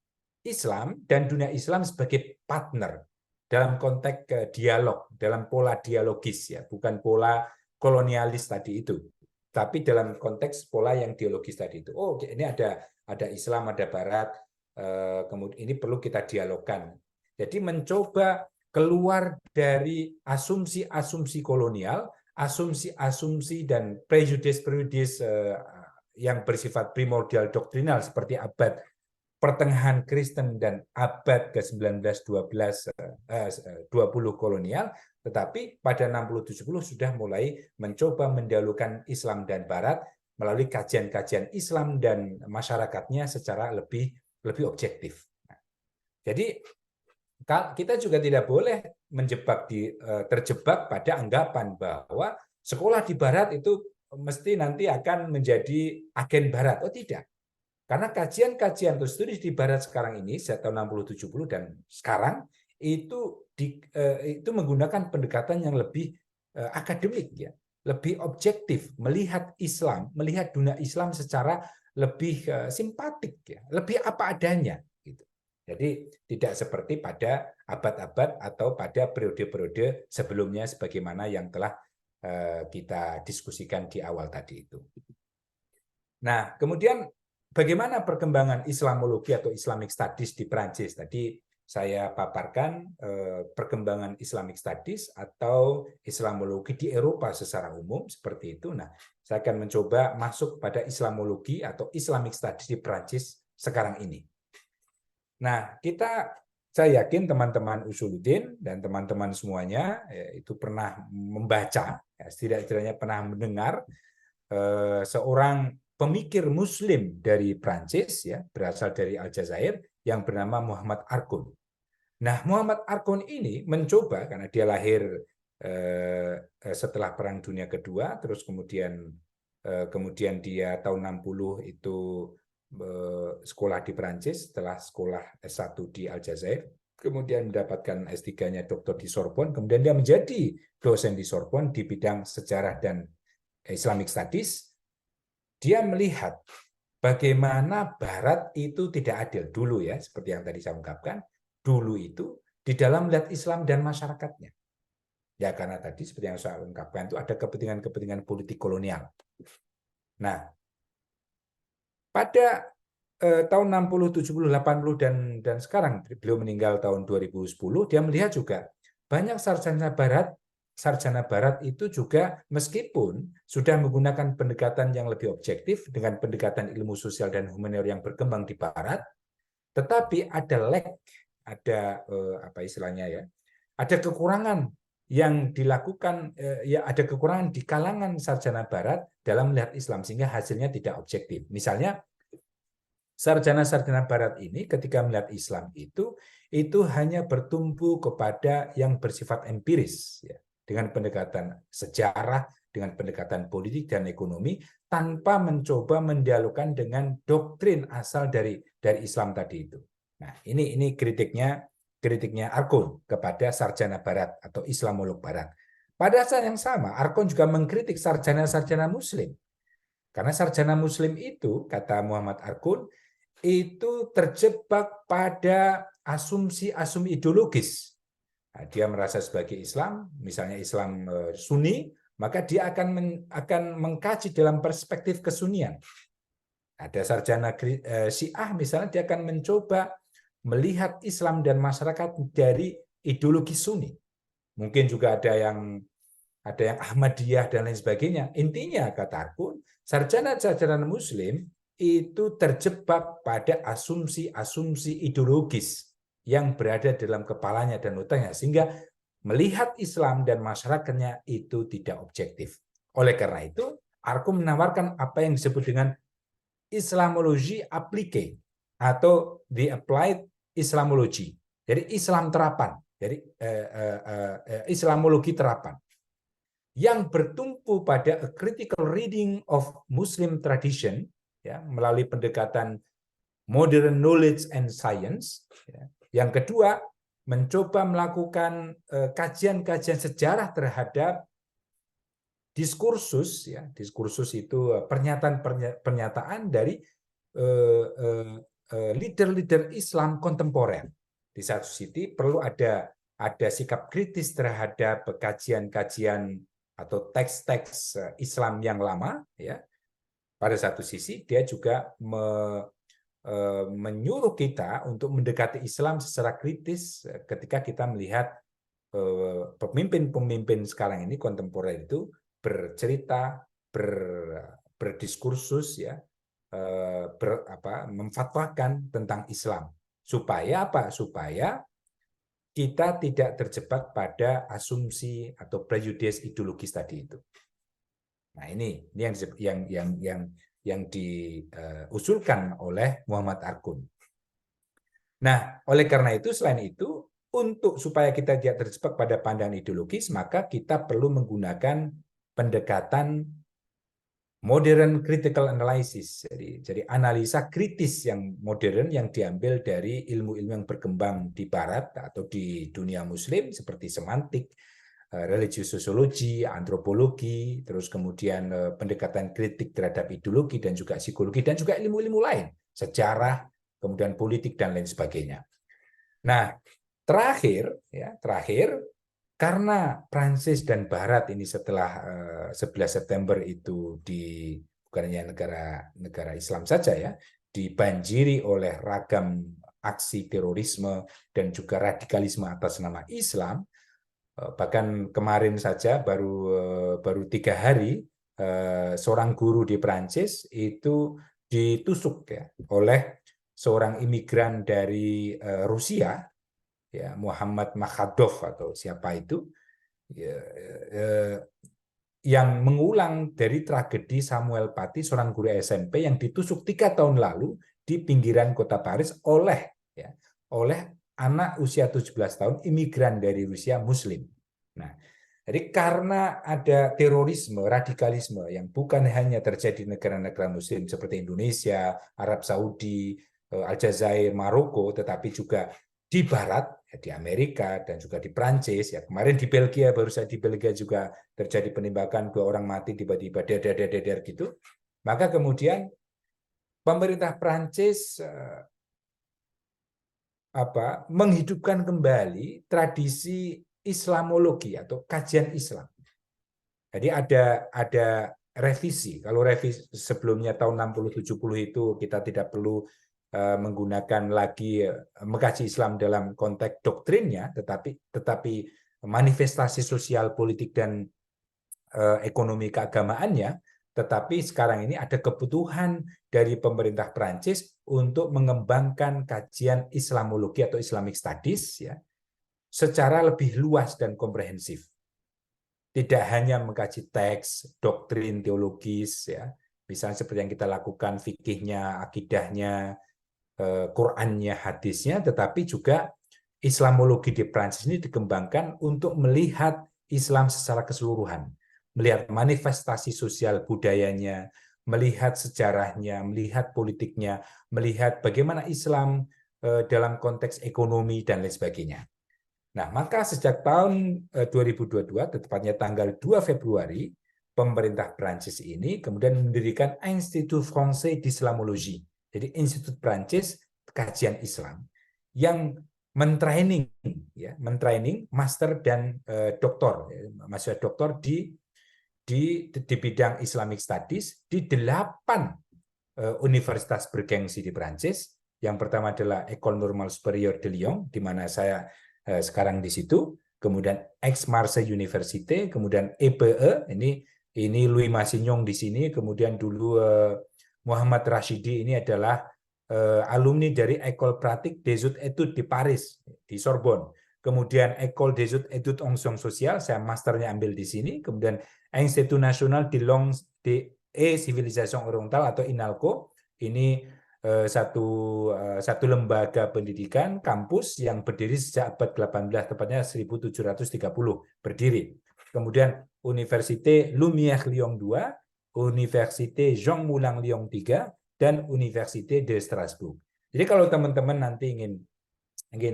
Islam dan dunia Islam sebagai partner dalam konteks dialog, dalam pola dialogis ya, bukan pola kolonialis tadi itu, tapi dalam konteks pola yang dialogis tadi itu. Oh, ini ada Islam, ada Barat, kemudian ini perlu kita dialogkan. Jadi mencoba keluar dari asumsi-asumsi kolonial, asumsi-asumsi dan prejudis-prejudis yang bersifat primordial doktrinal seperti abad pertengahan Kristen dan abad ke-19, 20 kolonial, tetapi pada 60-70 sudah mulai mencoba mendahulukan Islam dan Barat melalui kajian-kajian Islam dan masyarakatnya secara lebih objektif. Jadi kita juga tidak boleh terjebak pada anggapan bahwa sekolah di Barat itu mesti nanti akan menjadi agen Barat. Oh tidak. Karena kajian-kajian atau studi di Barat sekarang ini, sejak tahun 60-70 dan sekarang, itu menggunakan pendekatan yang lebih akademik, ya, lebih objektif, melihat Islam, melihat dunia Islam secara lebih simpatik, ya, lebih apa adanya. Gitu. Jadi tidak seperti pada abad-abad atau pada periode-periode sebelumnya sebagaimana yang telah kita diskusikan di awal tadi itu. Nah, kemudian bagaimana perkembangan Islamologi atau Islamic Studies di Prancis? Tadi saya paparkan perkembangan Islamic Studies atau Islamologi di Eropa secara umum seperti itu. Nah, saya akan mencoba masuk pada Islamologi atau Islamic Studies di Prancis sekarang ini. Nah, saya yakin teman-teman Usuluddin dan teman-teman semuanya itu pernah membaca, ya, setidaknya pernah mendengar seorang pemikir Muslim dari Prancis, ya, berasal dari Aljazair, yang bernama Muhammad Arkoun. Nah, Muhammad Arkoun ini mencoba, karena dia lahir setelah Perang Dunia Kedua, terus kemudian dia tahun 60 itu sekolah di Prancis, setelah sekolah S1 di Aljazair, kemudian mendapatkan S3-nya doktor di Sorbonne, kemudian dia menjadi dosen di Sorbonne di bidang sejarah dan Islamic Studies. Dia melihat bagaimana Barat itu tidak adil dulu ya, seperti yang tadi saya ungkapkan, dulu itu di dalam melihat Islam dan masyarakatnya. Ya karena tadi seperti yang saya ungkapkan itu ada kepentingan-kepentingan politik kolonial. Nah, pada tahun 60, 70, 80 dan sekarang beliau meninggal tahun 2010, dia melihat juga banyak sarjana Barat itu juga meskipun sudah menggunakan pendekatan yang lebih objektif dengan pendekatan ilmu sosial dan humaniora yang berkembang di Barat, tetapi ada lack, ada apa istilahnya ya, ada kekurangan yang dilakukan, ya ada kekurangan di kalangan sarjana Barat dalam melihat Islam sehingga hasilnya tidak objektif. Misalnya sarjana-sarjana Barat ini ketika melihat Islam itu hanya bertumpu kepada yang bersifat empiris, ya, dengan pendekatan sejarah, dengan pendekatan politik dan ekonomi, tanpa mencoba mendialogkan dengan doktrin asal dari Islam tadi itu. Nah, ini kritiknya Arkun kepada sarjana Barat atau Islamolog Barat. Pada saat yang sama, Arkun juga mengkritik sarjana-sarjana Muslim. Karena sarjana Muslim itu, kata Muhammad Arkun, itu terjebak pada asumsi-asumsi ideologis. Nah, dia merasa sebagai Islam, misalnya Islam Sunni, maka dia akan mengkaji dalam perspektif kesunian. Ada sarjana Syiah misalnya, dia akan mencoba melihat Islam dan masyarakat dari ideologi Sunni. Mungkin juga ada yang Ahmadiyah dan lain sebagainya. Intinya kata Arkun, sarjana-sarjana Muslim itu terjebak pada asumsi-asumsi ideologis yang berada dalam kepalanya dan otaknya, sehingga melihat Islam dan masyarakatnya itu tidak objektif. Oleh karena itu, Arkun menawarkan apa yang disebut dengan Islamologi appliquée atau the applied Islamology. Jadi Islam terapan, jadi Islamologi terapan yang bertumpu pada a critical reading of Muslim tradition, ya, melalui pendekatan modern knowledge and science. Ya. Yang kedua, mencoba melakukan kajian-kajian sejarah terhadap diskursus, ya, diskursus itu pernyataan dari leader-leader Islam kontemporer. Di satu sisi perlu ada sikap kritis terhadap kajian-kajian atau teks-teks Islam yang lama, ya. Pada satu sisi dia juga menyuruh kita untuk mendekati Islam secara kritis ketika kita melihat pemimpin-pemimpin sekarang ini kontemporer itu bercerita, berdiskursus, ya, memfatwakan tentang Islam. Supaya apa? Supaya kita tidak terjebak pada asumsi atau prejudice ideologis tadi itu. Nah, ini yang diusulkan oleh Muhammad Arkun. Nah, oleh karena itu, selain itu, supaya kita tidak terjebak pada pandangan ideologis, maka kita perlu menggunakan pendekatan modern critical analysis. Jadi analisa kritis yang modern yang diambil dari ilmu-ilmu yang berkembang di Barat atau di dunia Muslim seperti semantik, religious sociology, antropologi, terus kemudian pendekatan kritik terhadap ideologi dan juga psikologi dan juga ilmu-ilmu lain, sejarah, kemudian politik dan lain sebagainya. Nah, terakhir karena Prancis dan Barat ini setelah 11 September itu bukannya negara Islam saja, ya, dibanjiri oleh ragam aksi terorisme dan juga radikalisme atas nama Islam. Bahkan kemarin saja baru 3 hari seorang guru di Prancis itu ditusuk, ya, oleh seorang imigran dari Rusia, ya, Muhammad Makhadov atau siapa itu, ya, yang mengulang dari tragedi Samuel Paty, seorang guru SMP yang ditusuk 3 tahun lalu di pinggiran kota Paris oleh anak usia 17 tahun imigran dari Rusia Muslim. Nah, Jadi karena ada terorisme, radikalisme yang bukan hanya terjadi di negara-negara Muslim seperti Indonesia, Arab Saudi, Aljazair, Maroko, tetapi juga di Barat, ya, di Amerika dan juga di Prancis. Ya kemarin di Belgia, baru saja di Belgia juga terjadi penembakan, 2 orang mati tiba-tiba der gitu. Maka kemudian pemerintah Prancis menghidupkan kembali tradisi Islamologi atau kajian Islam. Jadi ada revisi. Kalau revisi sebelumnya tahun 60-70 itu kita tidak perlu menggunakan lagi mengkaji Islam dalam konteks doktrinnya, tetapi manifestasi sosial, politik dan ekonomi keagamaannya. Tetapi sekarang ini ada kebutuhan dari pemerintah Prancis untuk mengembangkan kajian Islamologi atau Islamic Studies ya, secara lebih luas dan komprehensif. Tidak hanya mengkaji teks, doktrin teologis, ya, misalnya seperti yang kita lakukan fikihnya, akidahnya, Qurannya, hadisnya, tetapi juga Islamologi di Prancis ini dikembangkan untuk melihat Islam secara keseluruhan, melihat manifestasi sosial budayanya, melihat sejarahnya, melihat politiknya, melihat bagaimana Islam dalam konteks ekonomi dan lain sebagainya. Nah, maka sejak tahun 2022, tepatnya tanggal 2 Februari, pemerintah Prancis ini kemudian mendirikan Institut Français d'Islamologie. Jadi Institut Prancis Kajian Islam yang mentraining master dan doktor, mahasiswa doktor di bidang Islamic Studies di 8 universitas bergengsi di Prancis. Yang pertama adalah École Normale Supérieure de Lyon, di mana saya sekarang di situ, kemudian Aix-Marseille Université, kemudian EPE, ini Louis Massignon di sini, kemudian dulu Muhammad Rashidi ini adalah alumni dari École Pratique des Hautes Études di Paris, di Sorbonne. Kemudian École des Hautes Études en Sciences Sociales, saya masternya ambil di sini. Kemudian Institut National de Langue et Civilisation Orientale atau INALCO, ini satu lembaga pendidikan kampus yang berdiri sejak abad 18, tepatnya 1730 berdiri. Kemudian Université Lumière Lyon 2, Université Jean Moulin Lyon 3, dan Université de Strasbourg. Jadi kalau teman-teman nanti ingin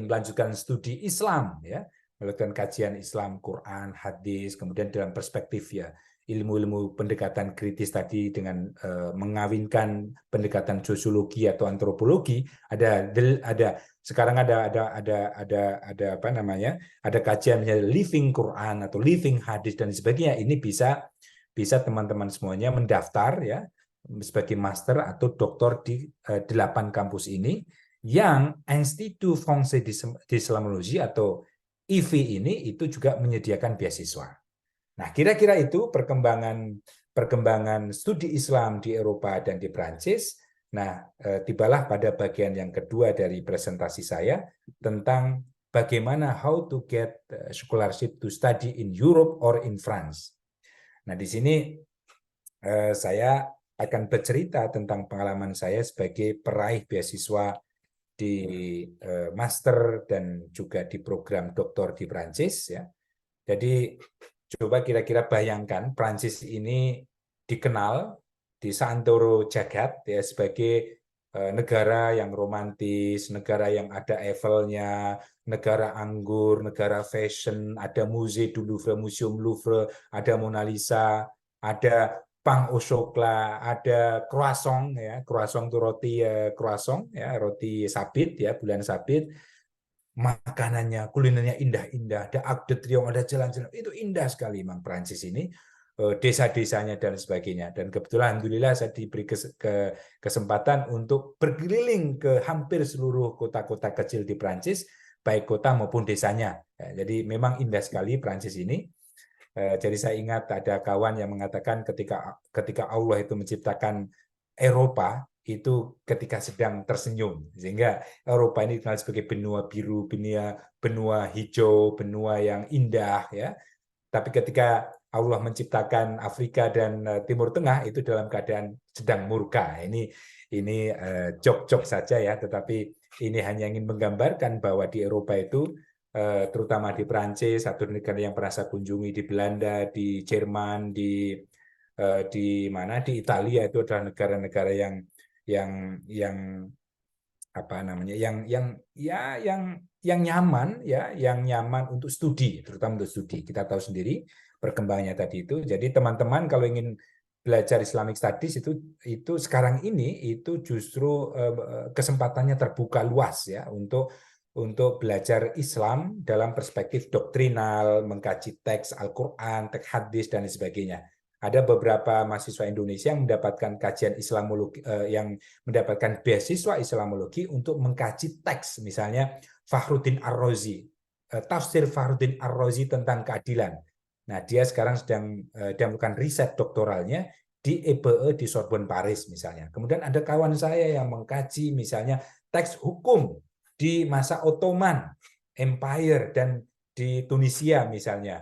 melanjutkan studi Islam, ya, melakukan kajian Islam, Quran, hadis, kemudian dalam perspektif ya ilmu-ilmu pendekatan kritis tadi dengan mengawinkan pendekatan sosiologi atau antropologi, sekarang ada apa namanya, ada kajian living Quran atau living hadis dan sebagainya. Ini bisa teman-teman semuanya mendaftar ya sebagai master atau doktor di 8 kampus ini, yang Institut Français d'Islamologie atau IFI ini itu juga menyediakan beasiswa. Nah, kira-kira itu perkembangan studi Islam di Eropa dan di Prancis. Nah, tibalah pada bagian yang kedua dari presentasi saya tentang bagaimana how to get scholarship to study in Europe or in France. Nah, di sini saya akan bercerita tentang pengalaman saya sebagai peraih beasiswa di master dan juga di program doktor di Prancis ya. Jadi coba kira-kira bayangkan Prancis ini dikenal di Santoro Jagat ya sebagai negara yang romantis, negara yang ada Eiffelnya, negara anggur, negara fashion, ada Musée du Louvre, Museum Louvre, ada Mona Lisa, ada pain au chocolat, ada croissant ya, croissant itu roti croissant ya, roti sabit ya, bulan sabit. Makanannya, kulinernya indah-indah, ada Arc de Triomphe, ada jalan-jalan, itu indah sekali memang Prancis ini, desa-desanya dan sebagainya. Dan kebetulan alhamdulillah saya diberi kesempatan untuk berkeliling ke hampir seluruh kota-kota kecil di Prancis, baik kota maupun desanya. Jadi memang indah sekali Prancis ini. Jadi saya ingat ada kawan yang mengatakan ketika Allah itu menciptakan Eropa, itu ketika sedang tersenyum, sehingga Eropa ini dikenal sebagai benua biru, benua hijau, benua yang indah ya. Tapi ketika Allah menciptakan Afrika dan Timur Tengah itu dalam keadaan sedang murka. Ini jok-jok saja ya, tetapi ini hanya ingin menggambarkan bahwa di Eropa itu terutama di Prancis, satu negara yang pernah saya kunjungi, di Belanda, di Jerman, di mana, di Italia, itu adalah negara-negara yang apa namanya, yang nyaman ya, yang nyaman untuk studi, terutama untuk studi. Kita tahu sendiri perkembangannya tadi itu. Jadi teman-teman kalau ingin belajar Islamic Studies itu sekarang ini itu justru kesempatannya terbuka luas ya untuk belajar Islam dalam perspektif doktrinal, mengkaji teks Al-Quran, teks hadis dan sebagainya. Ada beberapa mahasiswa Indonesia yang mendapatkan kajian Islamologi, yang mendapatkan beasiswa Islamologi untuk mengkaji teks, misalnya Fakhruddin Ar-Razi, tafsir Fakhruddin Ar-Razi tentang keadilan. Nah, dia sekarang sedang melakukan riset doktoralnya di EPE di Sorbonne Paris misalnya. Kemudian ada kawan saya yang mengkaji misalnya teks hukum di masa Ottoman Empire dan di Tunisia misalnya.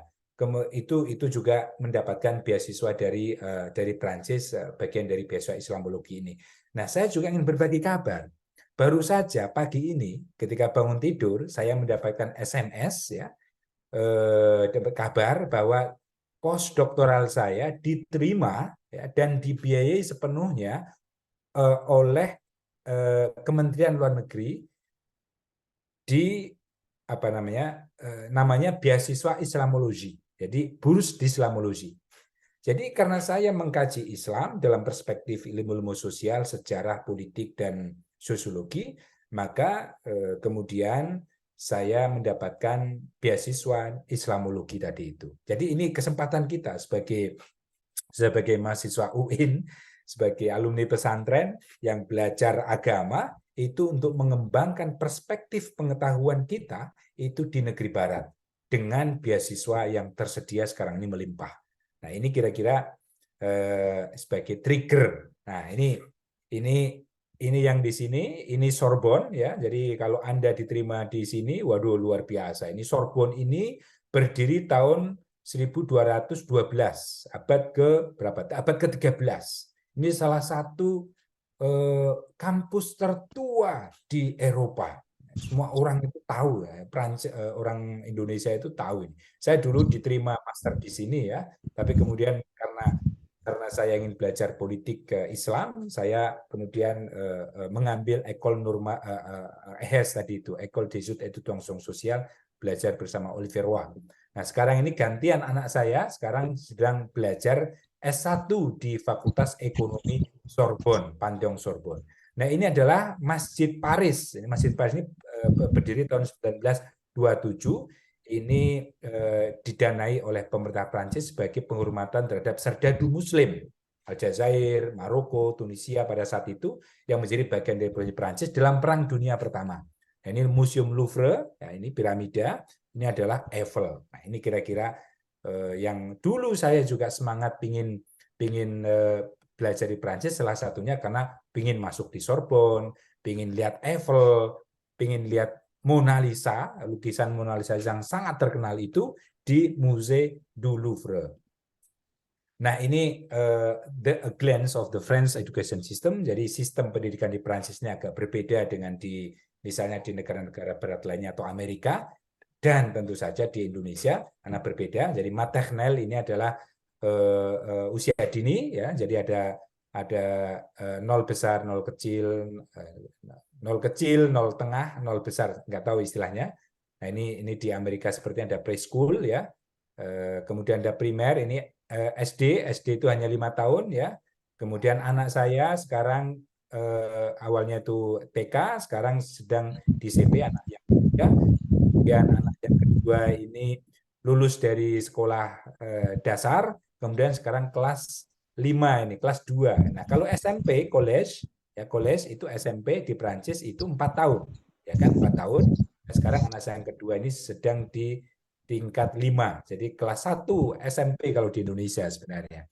Itu juga mendapatkan beasiswa dari Prancis, bagian dari beasiswa Islamologi ini. Nah, saya juga ingin berbagi kabar. Baru saja pagi ini ketika bangun tidur saya mendapatkan SMS ya, kabar bahwa postdoktoral saya diterima ya, dan dibiayai sepenuhnya oleh Kementerian Luar Negeri di apa namanya beasiswa Islamologi. Jadi burs di Islamologi. Jadi karena saya mengkaji Islam dalam perspektif ilmu-ilmu sosial, sejarah, politik dan sosiologi, maka kemudian saya mendapatkan beasiswa Islamologi tadi itu. Jadi ini kesempatan kita sebagai mahasiswa UIN, sebagai alumni pesantren yang belajar agama, itu untuk mengembangkan perspektif pengetahuan kita itu di negeri barat dengan beasiswa yang tersedia sekarang ini melimpah. Nah, ini kira-kira sebagai trigger. Nah, ini yang di sini, ini Sorbonne ya. Jadi kalau Anda diterima di sini, waduh luar biasa. Ini Sorbonne ini berdiri tahun 1212, abad ke berapa? Abad ke-13. Ini salah satu kampus tertua di Eropa. Semua orang itu tahu ya, orang Indonesia itu tahu ini. Saya dulu diterima master di sini ya, tapi kemudian karena saya ingin belajar politik Islam, saya kemudian mengambil École Norma EHES tadi itu, École des Études Sosial, belajar bersama Olivier Roy. Nah, sekarang ini gantian anak saya sekarang sedang belajar S1 di Fakultas Ekonomi Sorbonne, Panthéon Sorbonne. Nah, ini adalah Masjid Paris. Masjid Paris ini berdiri tahun 1927. Ini didanai oleh pemerintah Prancis sebagai penghormatan terhadap serdadu Muslim Aljazair, Maroko, Tunisia pada saat itu yang menjadi bagian dari Prancis dalam Perang Dunia Pertama. Nah, ini Museum Louvre, ya, ini piramida, ini adalah Eiffel. Nah, ini kira-kira yang dulu saya juga semangat pingin belajar di Prancis, salah satunya karena pingin masuk di Sorbonne, pingin lihat Eiffel, pingin lihat Mona Lisa, lukisan Mona Lisa yang sangat terkenal itu di Musée du Louvre. Nah, ini a glance of the French education system. Jadi sistem pendidikan di Prancis ini agak berbeda dengan misalnya di negara-negara barat lainnya atau Amerika. Dan tentu saja di Indonesia karena berbeda. Jadi maternelle ini adalah usia dini ya. Jadi ada 0 besar, 0 kecil, 0 kecil, 0 tengah, 0 besar, nggak tahu istilahnya. Nah, ini di Amerika seperti ada preschool ya. Kemudian ada primer, ini SD itu hanya 5 tahun ya. Kemudian anak saya sekarang awalnya itu TK, sekarang sedang di CP anak yang ketiga. Kemudian anak yang kedua ini lulus dari sekolah dasar, kemudian sekarang kelas 5 ini, kelas 2. Nah, kalau SMP, college itu SMP di Prancis itu 4 tahun. Ya kan, 4 tahun. Nah, sekarang anak saya yang kedua ini sedang di tingkat 5. Jadi kelas 1 SMP kalau di Indonesia sebenarnya.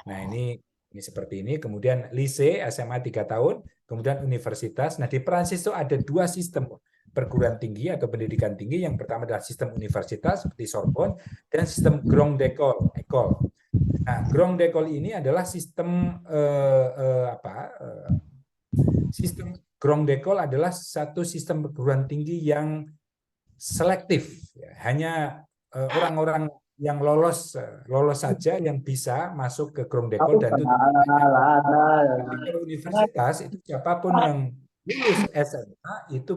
Nah, ini seperti ini. Kemudian lise, SMA 3 tahun, kemudian universitas. Nah, di Prancis itu ada 2 sistem perguruan tinggi atau pendidikan tinggi. Yang pertama adalah sistem universitas seperti Sorbonne dan sistem Grande École. Nah, Grande École ini adalah sistem sistem Grande École adalah satu sistem perguruan tinggi yang selektif. Hanya orang-orang yang lolos saja yang bisa masuk ke Krongdekol, dan itu kalau universitas itu siapapun yang lulus SMA itu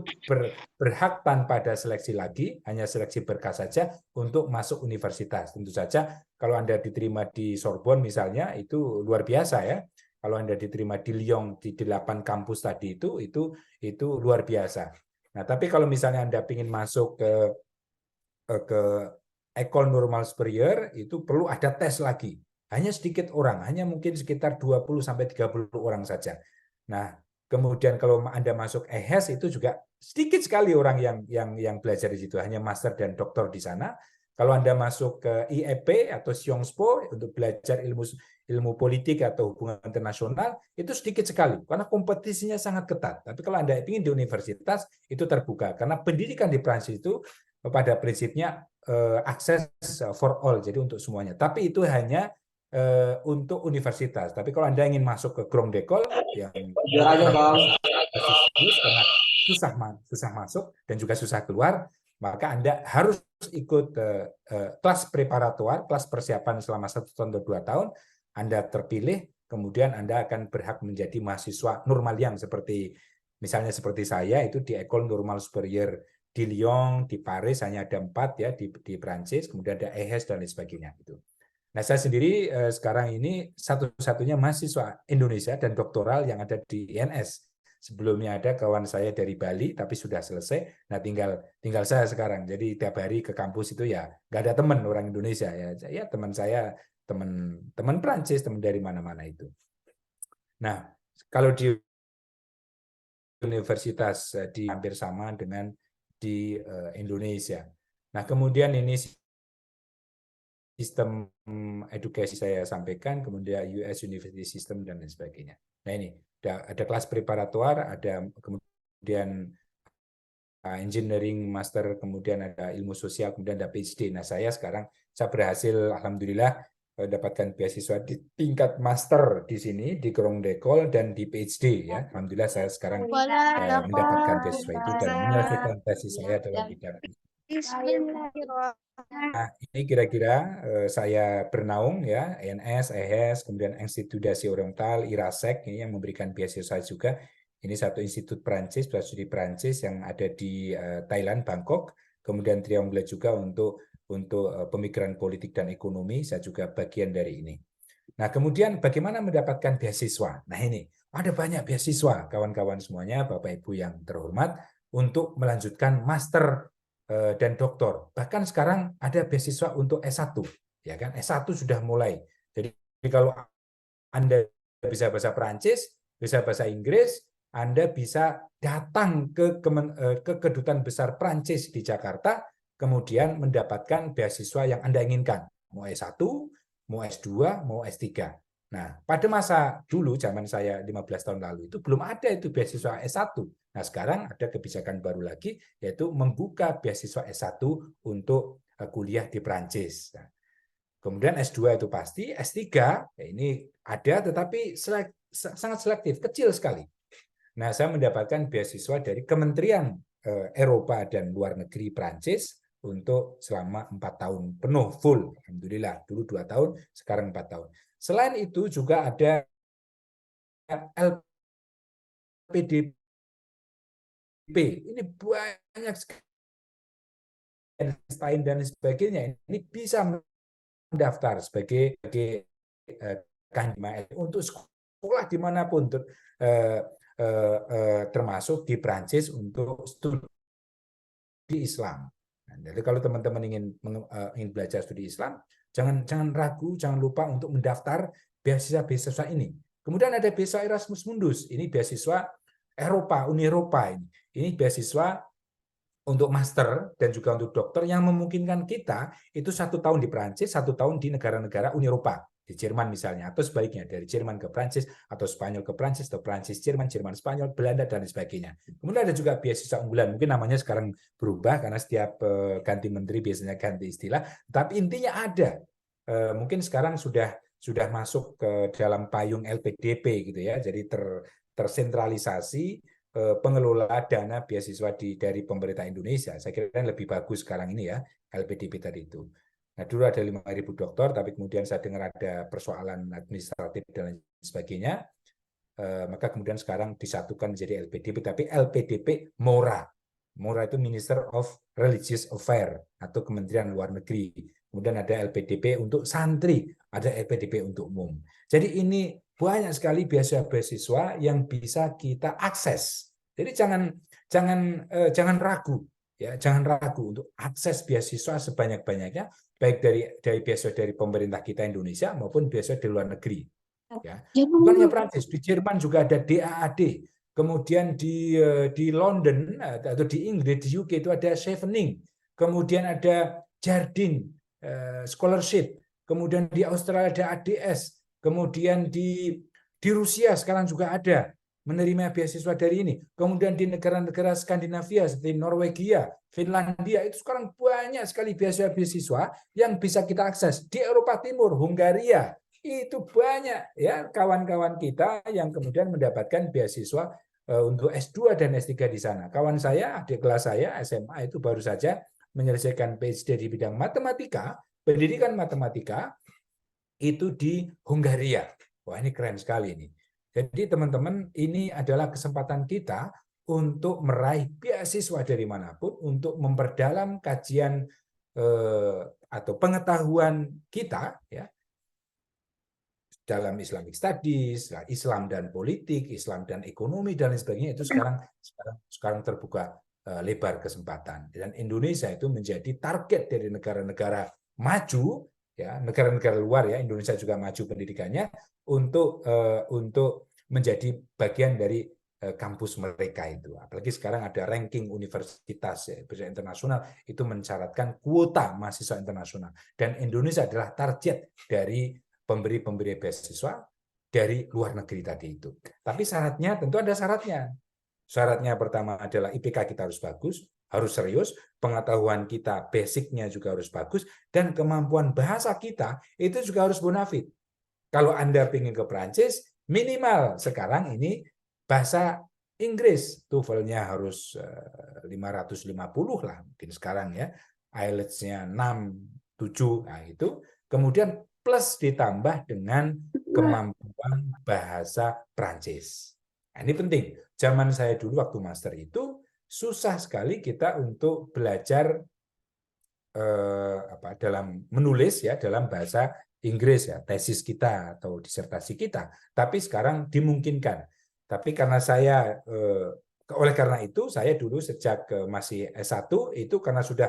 berhak tanpa ada seleksi lagi, hanya seleksi berkas saja untuk masuk universitas. Tentu saja kalau Anda diterima di Sorbonne misalnya itu luar biasa ya. Kalau Anda diterima di Lyon di 8 kampus tadi itu luar biasa. Nah, tapi kalau misalnya Anda ingin masuk ke École Normale Supérieure itu perlu ada tes lagi. Hanya sedikit orang, hanya mungkin sekitar 20-30 orang saja. Nah, kemudian kalau Anda masuk EHES itu juga sedikit sekali orang yang belajar di situ, hanya master dan doktor di sana. Kalau Anda masuk ke IEP atau Sciences Po untuk belajar ilmu politik atau hubungan internasional, itu sedikit sekali karena kompetisinya sangat ketat. Tapi kalau Anda ingin di universitas itu terbuka karena pendidikan di Prancis itu pada prinsipnya akses for all, jadi untuk semuanya. Tapi itu hanya untuk universitas. Tapi kalau Anda ingin masuk ke Krongdekol yang karena susah masuk dan juga susah keluar, maka Anda harus ikut kelas preparatoir, kelas persiapan selama 1 tahun atau 2 tahun. Anda terpilih, kemudian Anda akan berhak menjadi mahasiswa normalian seperti misalnya seperti saya itu di École Normale Supérieure di Lyon, di Paris hanya ada 4 ya di Prancis, kemudian ada EHES dan lain sebagainya itu. Nah, saya sendiri sekarang ini satu-satunya mahasiswa Indonesia dan doktoral yang ada di INS. Sebelumnya ada kawan saya dari Bali tapi sudah selesai. Nah, tinggal saya sekarang. Jadi tiap hari ke kampus itu ya nggak ada teman orang Indonesia ya. Ya teman saya teman Prancis, teman dari mana-mana itu. Nah, kalau di universitas di hampir sama dengan di Indonesia. Nah, kemudian ini sistem edukasi saya sampaikan, kemudian US University System dan lain sebagainya. Nah, ini ada kelas preparatoire, ada kemudian engineering master, kemudian ada ilmu sosial, kemudian ada PhD. Nah, saya berhasil alhamdulillah dapatkan beasiswa di tingkat master di sini di Krongdekol dan di PhD ya. Alhamdulillah saya sekarang mendapatkan beasiswa itu dan menyelesaikan tesis saya dalam bidang ini. Nah, ini kira-kira saya bernaung ya, INS, EHES, kemudian Institut d'Asie Orientale, IRASEC ini yang memberikan beasiswa juga. Ini satu institut Prancis, studi Prancis yang ada di Thailand, Bangkok. Kemudian Triangle juga untuk pemikiran politik dan ekonomi, saya juga bagian dari ini. Nah, kemudian bagaimana mendapatkan beasiswa? Nah, ini ada banyak beasiswa, kawan-kawan semuanya, Bapak Ibu yang terhormat, untuk melanjutkan master dan doktor. Bahkan sekarang ada beasiswa untuk S1, ya kan? S1 sudah mulai. Jadi kalau Anda bisa bahasa Prancis, bisa bahasa Inggris, Anda bisa datang ke Kedutaan Besar Prancis di Jakarta, kemudian mendapatkan beasiswa yang Anda inginkan. Mau S1, mau S2, mau S3. Nah, pada masa dulu, zaman saya 15 tahun lalu, itu belum ada itu beasiswa S1. Nah, sekarang ada kebijakan baru lagi, yaitu membuka beasiswa S1 untuk kuliah di Prancis. Nah, kemudian S2 itu pasti, S3 ya ini ada tetapi sangat selektif, kecil sekali. Nah, saya mendapatkan beasiswa dari Kementerian Eropa dan Luar Negeri Prancis untuk selama 4 tahun penuh full. Alhamdulillah, dulu 2 tahun, sekarang 4 tahun. Selain itu juga ada LPDP. Ini banyak sekali dan sebagainya. Ini bisa mendaftar sebagai kandidat untuk sekolah dimanapun, termasuk di Prancis untuk studi Islam. Jadi kalau teman-teman ingin belajar studi Islam, jangan ragu, jangan lupa untuk mendaftar beasiswa ini. Kemudian ada beasiswa Erasmus Mundus, ini beasiswa Eropa, Uni Eropa ini. Ini beasiswa untuk master dan juga untuk dokter yang memungkinkan kita itu 1 tahun di Prancis, 1 tahun di negara-negara Uni Eropa, di Jerman misalnya, atau sebaliknya dari Jerman ke Prancis, atau Spanyol ke Prancis, atau Prancis Jerman, Jerman Spanyol, Belanda dan sebagainya. Kemudian ada juga beasiswa unggulan, mungkin namanya sekarang berubah karena setiap ganti menteri biasanya ganti istilah, tapi intinya ada. Mungkin sekarang sudah masuk ke dalam payung LPDP gitu ya, jadi tersentralisasi pengelola dana beasiswa dari pemerintah Indonesia. Saya kira lebih bagus sekarang ini ya, LPDP tadi itu. Nah, dulu ada 5.000 dokter, tapi kemudian saya dengar ada persoalan administratif dan lain sebagainya. Maka kemudian sekarang disatukan menjadi LPDP, tapi LPDP MORA. MORA itu Minister of Religious Affairs atau Kementerian Luar Negeri. Kemudian ada LPDP untuk santri, ada LPDP untuk umum. Jadi ini banyak sekali beasiswa yang bisa kita akses. Jadi jangan ragu ya, jangan ragu untuk akses beasiswa sebanyak-banyaknya, baik dari beasiswa dari pemerintah kita Indonesia maupun beasiswa di luar negeri. Ya, bukan hanya Prancis, di Jerman juga ada DAAD. Kemudian di London atau di Inggris, di UK itu ada Chevening. Kemudian ada Jardine Scholarship. Kemudian di Australia ada ADS. Kemudian di Rusia sekarang juga ada menerima beasiswa dari ini. Kemudian di negara-negara Skandinavia seperti Norwegia, Finlandia, itu sekarang banyak sekali beasiswa yang bisa kita akses. Di Eropa Timur, Hungaria, itu banyak ya kawan-kawan kita yang kemudian mendapatkan beasiswa untuk S2 dan S3 di sana. Kawan saya, adik kelas saya, SMA itu baru saja menyelesaikan PhD di bidang matematika, pendidikan matematika, itu di Hungaria. Wah, ini keren sekali ini. Jadi teman-teman, ini adalah kesempatan kita untuk meraih beasiswa dari manapun, untuk memperdalam kajian atau pengetahuan kita ya dalam Islamic Studies, Islam dan politik, Islam dan ekonomi dan lain sebagainya, itu sekarang terbuka lebar kesempatan. Dan Indonesia itu menjadi target dari negara-negara maju ya, negara-negara luar ya, Indonesia juga maju pendidikannya untuk menjadi bagian dari kampus mereka itu. Apalagi sekarang ada ranking universitas ya, internasional itu mensyaratkan kuota mahasiswa internasional, dan Indonesia adalah target dari pemberi beasiswa dari luar negeri tadi itu. Tapi syaratnya tentu ada syaratnya. Syaratnya pertama adalah IPK kita harus bagus, harus serius, pengetahuan kita basicnya juga harus bagus, dan kemampuan bahasa kita itu juga harus bonafit. Kalau Anda ingin ke Prancis, minimal sekarang ini bahasa Inggris, TOEFL-nya harus 550 lah mungkin sekarang ya, IELTS-nya 6, 7, nah itu. Kemudian plus ditambah dengan kemampuan bahasa Prancis. Nah, ini penting. Zaman saya dulu waktu master itu susah sekali kita untuk belajar dalam menulis ya dalam bahasa Inggris ya, tesis kita atau disertasi kita. Tapi sekarang dimungkinkan. Tapi karena saya oleh karena itu saya dulu sejak masih S1 itu karena sudah,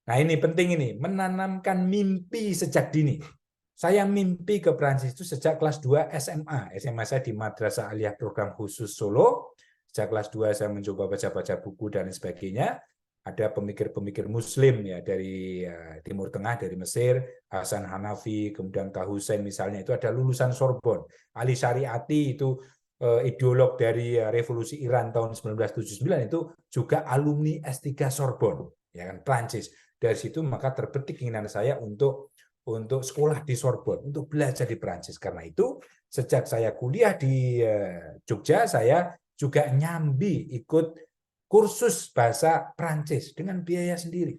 nah ini penting ini, menanamkan mimpi sejak dini. Saya mimpi ke Prancis itu sejak kelas 2 SMA. SMA saya di Madrasah Aliyah Program Khusus Solo. Sejak kelas 2 saya mencoba baca-baca buku dan sebagainya. Ada pemikir-pemikir Muslim ya dari Timur Tengah, dari Mesir, Hasan Hanafi, kemudian Kak Hussein misalnya, itu ada lulusan Sorbonne. Ali Syariati itu ideolog dari revolusi Iran tahun 1979 itu juga alumni S3 Sorbonne, ya kan, Prancis. Dari situ maka terbetik keinginan saya untuk sekolah di Sorbonne, untuk belajar di Prancis. Karena itu, sejak saya kuliah di Jogja, saya juga nyambi ikut kursus bahasa Prancis dengan biaya sendiri.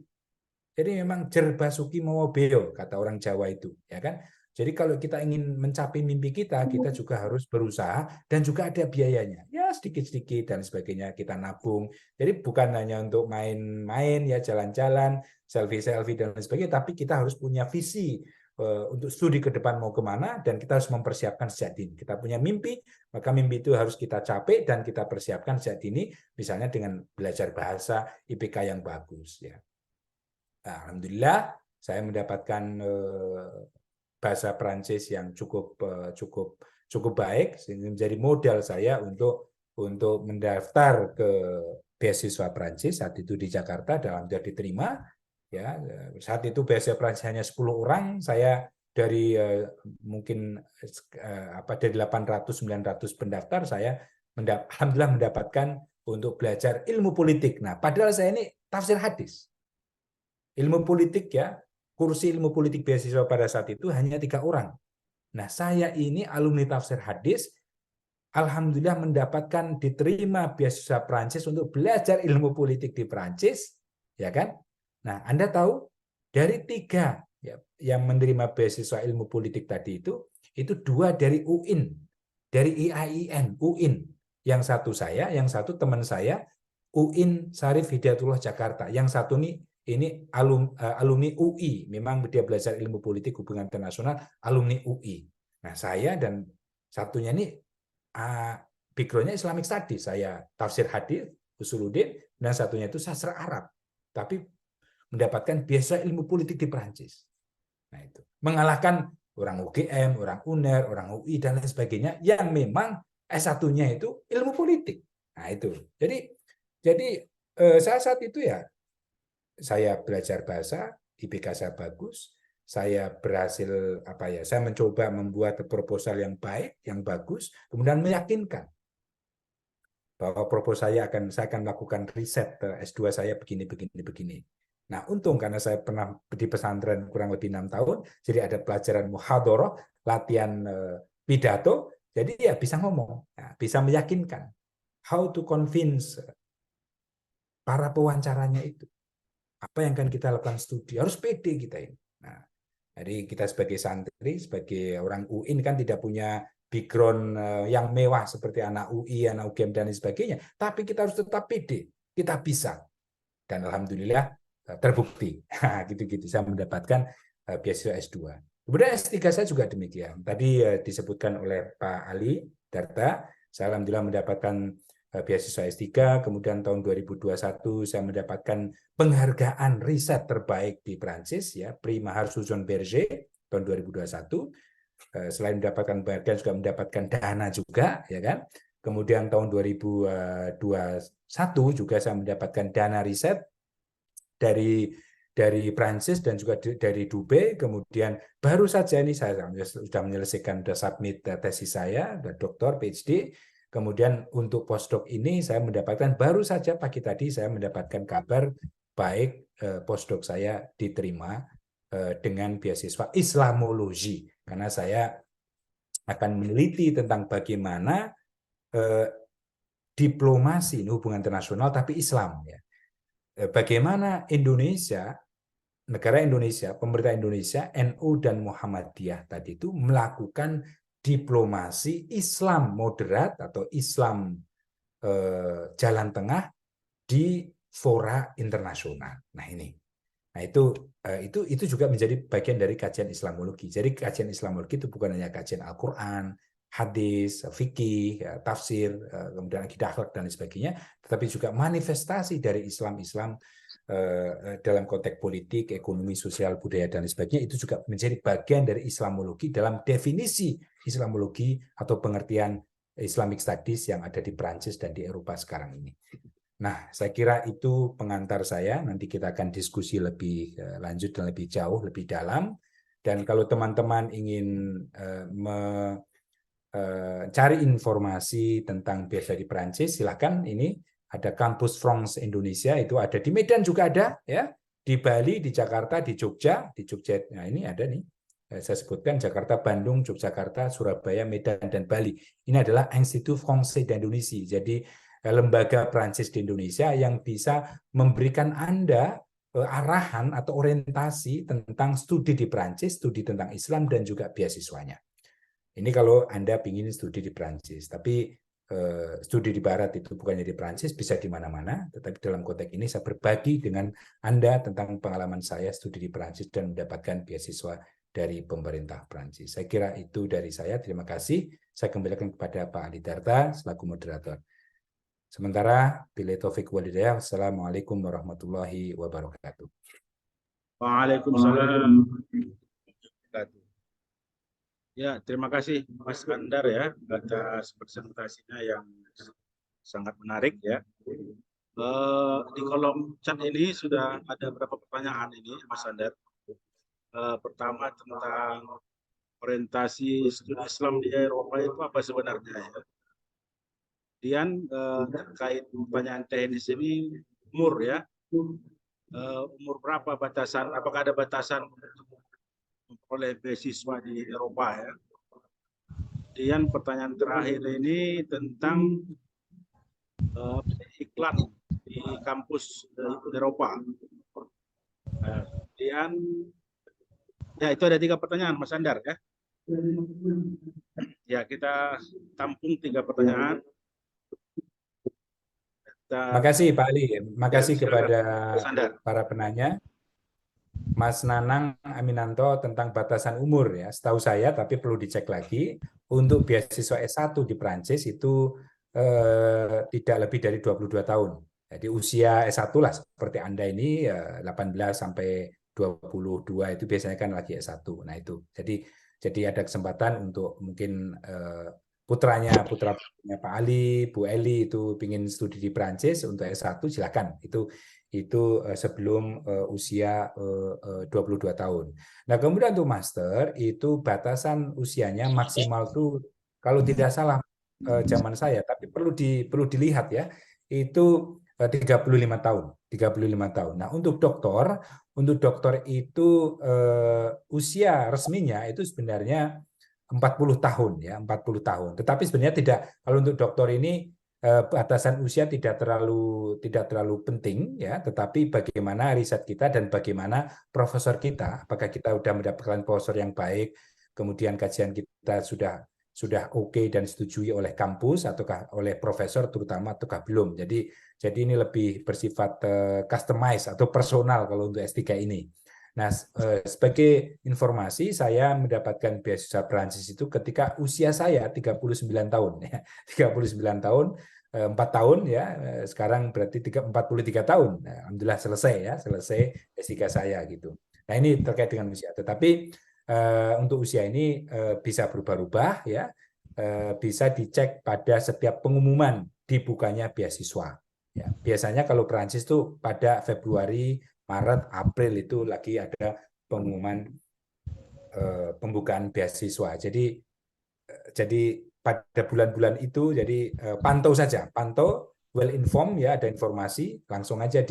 Jadi memang jerbasuki mawa beo, kata orang Jawa itu, ya kan? Jadi kalau kita ingin mencapai mimpi kita juga harus berusaha dan juga ada biayanya. Ya sedikit-sedikit dan sebagainya kita nabung. Jadi bukan hanya untuk main-main ya, jalan-jalan, selfie-selfie dan sebagainya, tapi kita harus punya visi untuk studi ke depan mau kemana, dan kita harus mempersiapkan sejak dini. Kita punya mimpi, maka mimpi itu harus kita capai dan kita persiapkan sejak dini, misalnya dengan belajar bahasa, IPK yang bagus ya. Nah, alhamdulillah saya mendapatkan bahasa Prancis yang cukup baik, sehingga menjadi modal saya untuk mendaftar ke beasiswa Prancis saat itu di Jakarta, dalam diterima ya. Saat itu beasiswa Prancis hanya 10 orang, saya dari mungkin dari 800-900 pendaftar, saya alhamdulillah mendapatkan untuk belajar ilmu politik. Nah, padahal saya ini tafsir hadis. Ilmu politik ya, kursi ilmu politik beasiswa pada saat itu hanya 3 orang. Nah, saya ini alumni tafsir hadis, alhamdulillah mendapatkan diterima beasiswa Prancis untuk belajar ilmu politik di Prancis, ya kan? Nah, Anda tahu dari 3 ya, yang menerima beasiswa ilmu politik tadi itu 2 dari UIN, dari IAIN, UIN. Yang satu saya, yang satu teman saya, UIN Syarif Hidayatullah Jakarta. Yang satu ini alumni UI, memang dia belajar ilmu politik hubungan internasional, alumni UI. Nah, saya dan satunya ini background-nya Islamic Studies, saya tafsir hadis, Usuluddin, dan satunya itu sastra Arab. Tapi mendapatkan beasiswa ilmu politik di Perancis. Nah, itu mengalahkan orang UGM, orang UNER, orang UI dan lain sebagainya yang memang S1-nya itu ilmu politik. Nah, itu. Jadi saat itu ya saya belajar bahasa, IPK saya bagus, saya berhasil saya mencoba membuat proposal yang baik, yang bagus, kemudian meyakinkan bahwa proposal saya akan melakukan riset S2 saya begini. Nah, untung karena saya pernah di pesantren kurang lebih 6 tahun, jadi ada pelajaran muhadharah, latihan pidato, jadi ya bisa ngomong, bisa meyakinkan. How to convince para pewawancaranya itu. Apa yang akan kita lakukan studi? Harus pede kita ini. Nah, jadi kita sebagai santri, sebagai orang UIN kan tidak punya background yang mewah seperti anak UI, anak UGM dan sebagainya. Tapi kita harus tetap pede, kita bisa. Dan alhamdulillah terbukti. Gitu-gitu saya mendapatkan beasiswa S2. Kemudian S3 saya juga demikian. Tadi disebutkan oleh Pak Ali Darta, saya alhamdulillah mendapatkan beasiswa S3, kemudian tahun 2021 saya mendapatkan penghargaan riset terbaik di Prancis, ya, Prix Mahar Sujon Berger tahun 2021. Selain mendapatkan penghargaan juga mendapatkan dana juga, ya kan. Kemudian tahun 2021 juga saya mendapatkan dana riset dari Prancis dan juga dari Dubai. Kemudian baru saja ini saya sudah menyelesaikan, sudah submit tesis saya, sudah doktor PhD. Kemudian untuk postdoc ini saya mendapatkan, baru saja pagi tadi saya mendapatkan kabar baik, postdoc saya diterima dengan beasiswa Islamologi, karena saya akan meneliti tentang bagaimana diplomasi hubungan internasional tapi Islam, ya. Bagaimana Indonesia, negara Indonesia, pemerintah Indonesia, NU dan Muhammadiyah tadi itu melakukan diplomasi Islam moderat atau Islam jalan tengah di fora internasional. Nah, itu juga menjadi bagian dari kajian Islamologi. Jadi kajian Islamologi itu bukan hanya kajian Al-Qur'an, hadis, fikih, tafsir, kemudian akidah akhlak dan sebagainya, tetapi juga manifestasi dari Islam dalam konteks politik, ekonomi, sosial, budaya dan sebagainya, itu juga menjadi bagian dari Islamologi dalam definisi Islamologi atau pengertian Islamic Studies yang ada di Prancis dan di Eropa sekarang ini. Nah, saya kira itu pengantar saya. Nanti kita akan diskusi lebih lanjut dan lebih jauh, lebih dalam. Dan kalau teman-teman ingin cari informasi tentang beasiswa di Prancis, silakan. Ini ada kampus France Indonesia, itu ada di Medan juga ada, ya, di Bali, di Jakarta, di Jogja. Nah, ini ada nih. Saya sebutkan Jakarta, Bandung, Yogyakarta, Surabaya, Medan, dan Bali. Ini adalah Institut Français d'Indonésie. Jadi lembaga Prancis di Indonesia yang bisa memberikan Anda arahan atau orientasi tentang studi di Prancis, studi tentang Islam, dan juga beasiswanya. Ini kalau Anda ingin studi di Prancis. Tapi studi di Barat itu bukannya di Prancis, bisa di mana-mana. Tetapi dalam konteks ini saya berbagi dengan Anda tentang pengalaman saya studi di Prancis dan mendapatkan beasiswa dari pemerintah Prancis. Saya kira itu dari saya. Terima kasih. Saya kembalikan kepada Pak Ali Darta selaku moderator. Sementara, billahi taufiq wal hidayah. Wassalamualaikum warahmatullahi wabarakatuh. Waalaikumsalam. Ya, terima kasih Mas Andar ya atas presentasinya yang sangat menarik ya. Di kolom chat ini sudah ada beberapa pertanyaan ini Mas Andar. Pertama tentang orientasi studi Islam di Eropa itu apa sebenarnya ya? Kemudian terkait pertanyaan teknis ini umur ya. Umur berapa batasan? Apakah ada batasan untuk memperoleh beasiswa di Eropa ya? Kemudian pertanyaan terakhir ini tentang iklan di kampus Eropa. Kemudian ya itu ada 3 pertanyaan Mas Andar ya. Ya kita tampung 3 pertanyaan. Makasih Pak Ali, makasih Ya, kepada Mas Andar. para penanya. Mas Nanang Aminanto tentang batasan umur ya, setahu saya tapi perlu dicek lagi untuk beasiswa S1 di Prancis itu tidak lebih dari 22 tahun. Jadi usia S1 lah seperti Anda ini 18 sampai 22 itu biasanya kan lagi S1. Nah itu. Jadi ada kesempatan untuk mungkin putra Pak Ali, Bu Eli itu ingin studi di Prancis untuk S1 silakan. Itu sebelum usia 22 tahun. Nah, kemudian untuk master itu batasan usianya maksimal tuh kalau tidak salah zaman saya, tapi perlu dilihat ya, itu 35 tahun, 35 tahun. Nah, untuk doktor itu usia resminya itu sebenarnya 40 tahun ya, 40 tahun. Tetapi sebenarnya tidak, kalau untuk doktor ini batasan usia tidak terlalu penting ya, tetapi bagaimana riset kita dan bagaimana profesor kita, apakah kita sudah mendapatkan profesor yang baik, kemudian kajian kita sudah oke dan disetujui oleh kampus ataukah oleh profesor terutama ataukah belum. Jadi ini lebih bersifat customized atau personal kalau untuk S3 ini. Nah, sebagai informasi, saya mendapatkan beasiswa Prancis itu ketika usia saya 39 tahun. Ya. 39 tahun, 4 tahun ya, sekarang berarti 43 tahun. Nah, alhamdulillah selesai S3 saya gitu. Nah, ini terkait dengan usia. Tetapi untuk usia ini bisa berubah-ubah ya, bisa dicek pada setiap pengumuman dibukanya beasiswa. Ya, biasanya kalau Prancis tuh pada Februari, Maret, April itu lagi ada pengumuman pembukaan beasiswa. Jadi pada bulan-bulan itu jadi pantau saja, well informed ya, ada informasi langsung aja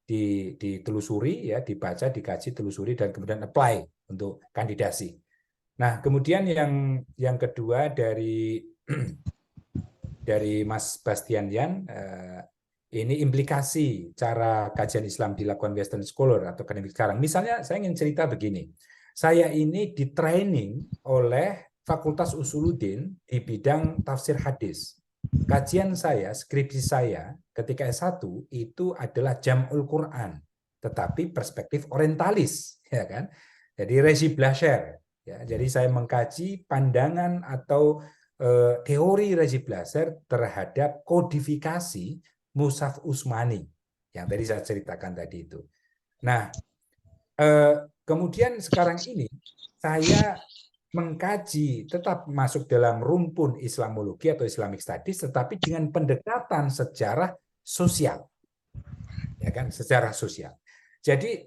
ditelusuri ya, dibaca, dikaji, telusuri dan kemudian apply untuk kandidasi. Nah, kemudian yang kedua dari Mas Bastian Yan, ini implikasi cara kajian Islam dilakukan Western Scholar atau akademik sekarang. Misalnya saya ingin cerita begini, saya ini di training oleh Fakultas Usuluddin di bidang tafsir hadis. Kajian saya, skripsi saya ketika S1 itu adalah Jam'ul Quran, tetapi perspektif orientalis, ya kan? Jadi Rezi Blasher, ya. Jadi saya mengkaji pandangan atau teori Rezi Blasher terhadap kodifikasi Mushaf Utsmani yang tadi saya ceritakan tadi itu. Nah, kemudian sekarang ini saya mengkaji tetap masuk dalam rumpun Islamologi atau Islamic Studies, tetapi dengan pendekatan sejarah sosial, ya kan, sejarah sosial. Jadi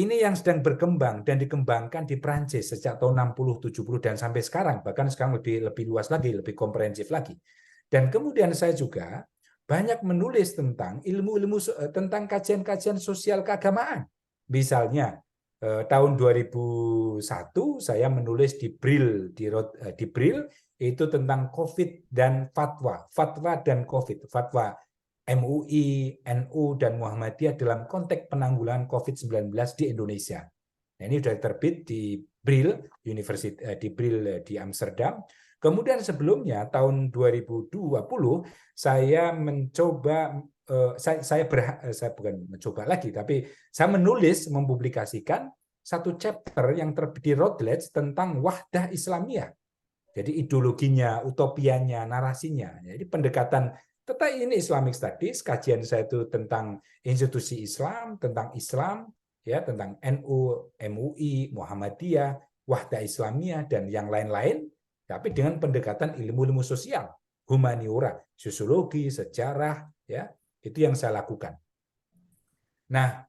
ini yang sedang berkembang dan dikembangkan di Prancis sejak tahun 60, 70 dan sampai sekarang, bahkan sekarang lebih luas lagi, lebih komprehensif lagi. Dan kemudian saya juga banyak menulis tentang ilmu-ilmu tentang kajian-kajian sosial keagamaan. Misalnya tahun 2001 saya menulis di Brill itu tentang COVID dan fatwa dan COVID, fatwa MUI, NU dan Muhammadiyah dalam konteks penanggulangan COVID-19 di Indonesia. Nah, ini sudah terbit di Brill di Amsterdam. Kemudian sebelumnya tahun 2020 saya mencoba saya bukan mencoba lagi, tapi saya mempublikasikan satu chapter yang terbit di Routledge tentang wahdah Islamiyah. Jadi ideologinya, utopianya, narasinya. Jadi pendekatan tetapi ini Islamic Studies, kajian saya itu tentang institusi Islam, tentang Islam, ya, tentang NU, MUI, Muhammadiyah, wahdah Islamiyah dan yang lain-lain, tapi dengan pendekatan ilmu-ilmu sosial, humaniora, sosiologi, sejarah, ya. Itu yang saya lakukan. Nah,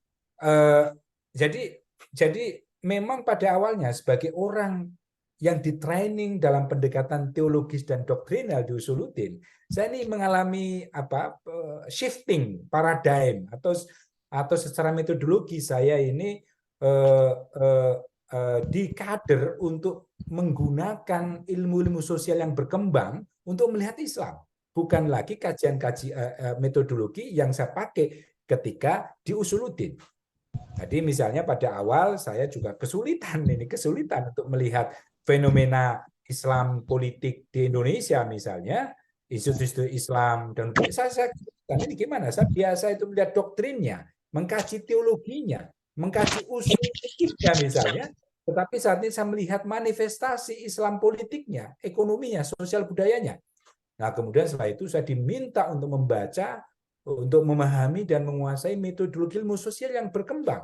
jadi memang pada awalnya sebagai orang yang di-training dalam pendekatan teologis dan doktrinal di Usuluddin, saya ini mengalami shifting paradigm atau secara metodologi saya ini dikader untuk menggunakan ilmu-ilmu sosial yang berkembang untuk melihat Islam. Bukan lagi kajian-kajian metodologi yang saya pakai ketika di Usuluddin. Jadi misalnya pada awal saya juga kesulitan untuk melihat fenomena Islam politik di Indonesia misalnya, isu-isu Islam dan saya ini gimana? Saya biasa itu melihat doktrinnya, mengkaji teologinya, mengkaji usul fikihnya misalnya, tetapi saat ini saya melihat manifestasi Islam politiknya, ekonominya, sosial budayanya. Nah, kemudian setelah itu saya diminta untuk membaca, untuk memahami dan menguasai metodologi ilmu sosial yang berkembang,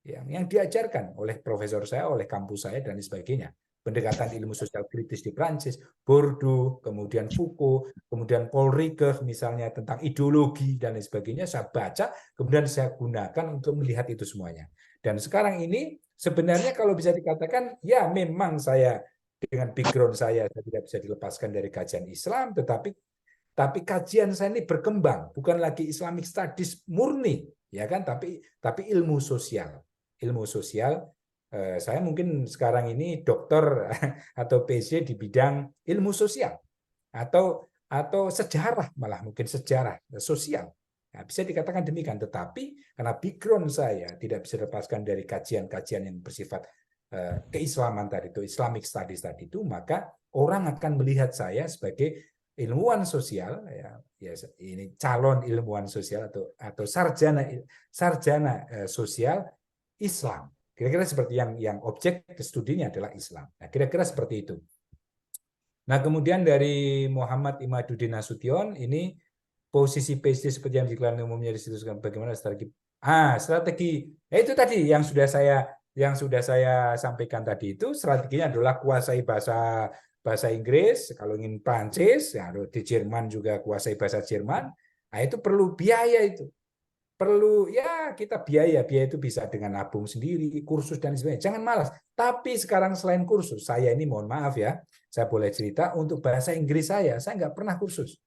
yang diajarkan oleh profesor saya, oleh kampus saya, dan sebagainya. Pendekatan ilmu sosial kritis di Prancis, Bourdieu, kemudian Foucault, kemudian Paul Ricoeur, misalnya tentang ideologi, dan lain sebagainya, saya baca, kemudian saya gunakan untuk melihat itu semuanya. Dan sekarang ini, sebenarnya kalau bisa dikatakan, ya memang saya dengan background saya tidak bisa dilepaskan dari kajian Islam, tetapi kajian saya ini berkembang, bukan lagi Islamic Studies murni, ya kan? Tapi ilmu sosial, saya mungkin sekarang ini dokter atau PhD di bidang ilmu sosial atau sejarah, malah mungkin sejarah sosial. Nah, bisa dikatakan demikian. Tetapi karena background saya tidak bisa dilepaskan dari kajian-kajian yang bersifat keislaman tadi itu, Islamic Studies tadi itu, maka orang akan melihat saya sebagai ilmuwan sosial, ya ini calon ilmuwan sosial atau sarjana sosial Islam. Kira-kira seperti yang objek studinya adalah Islam. Nah, kira-kira seperti itu. Nah, kemudian dari Muhammad Imaduddin Nasution, ini posisi PhD seperti yang dikatakan umumnya di situs bagaimana strategi. Strategi. Itu tadi yang sudah saya sampaikan tadi itu, strateginya adalah kuasai bahasa Inggris, kalau ingin Prancis, ya di Jerman juga kuasai bahasa Jerman. Nah, itu perlu biaya itu. Perlu ya kita biaya itu bisa dengan nabung sendiri, kursus dan sebagainya. Jangan malas. Tapi sekarang selain kursus, saya ini mohon maaf ya, saya boleh cerita untuk bahasa Inggris saya nggak pernah kursus.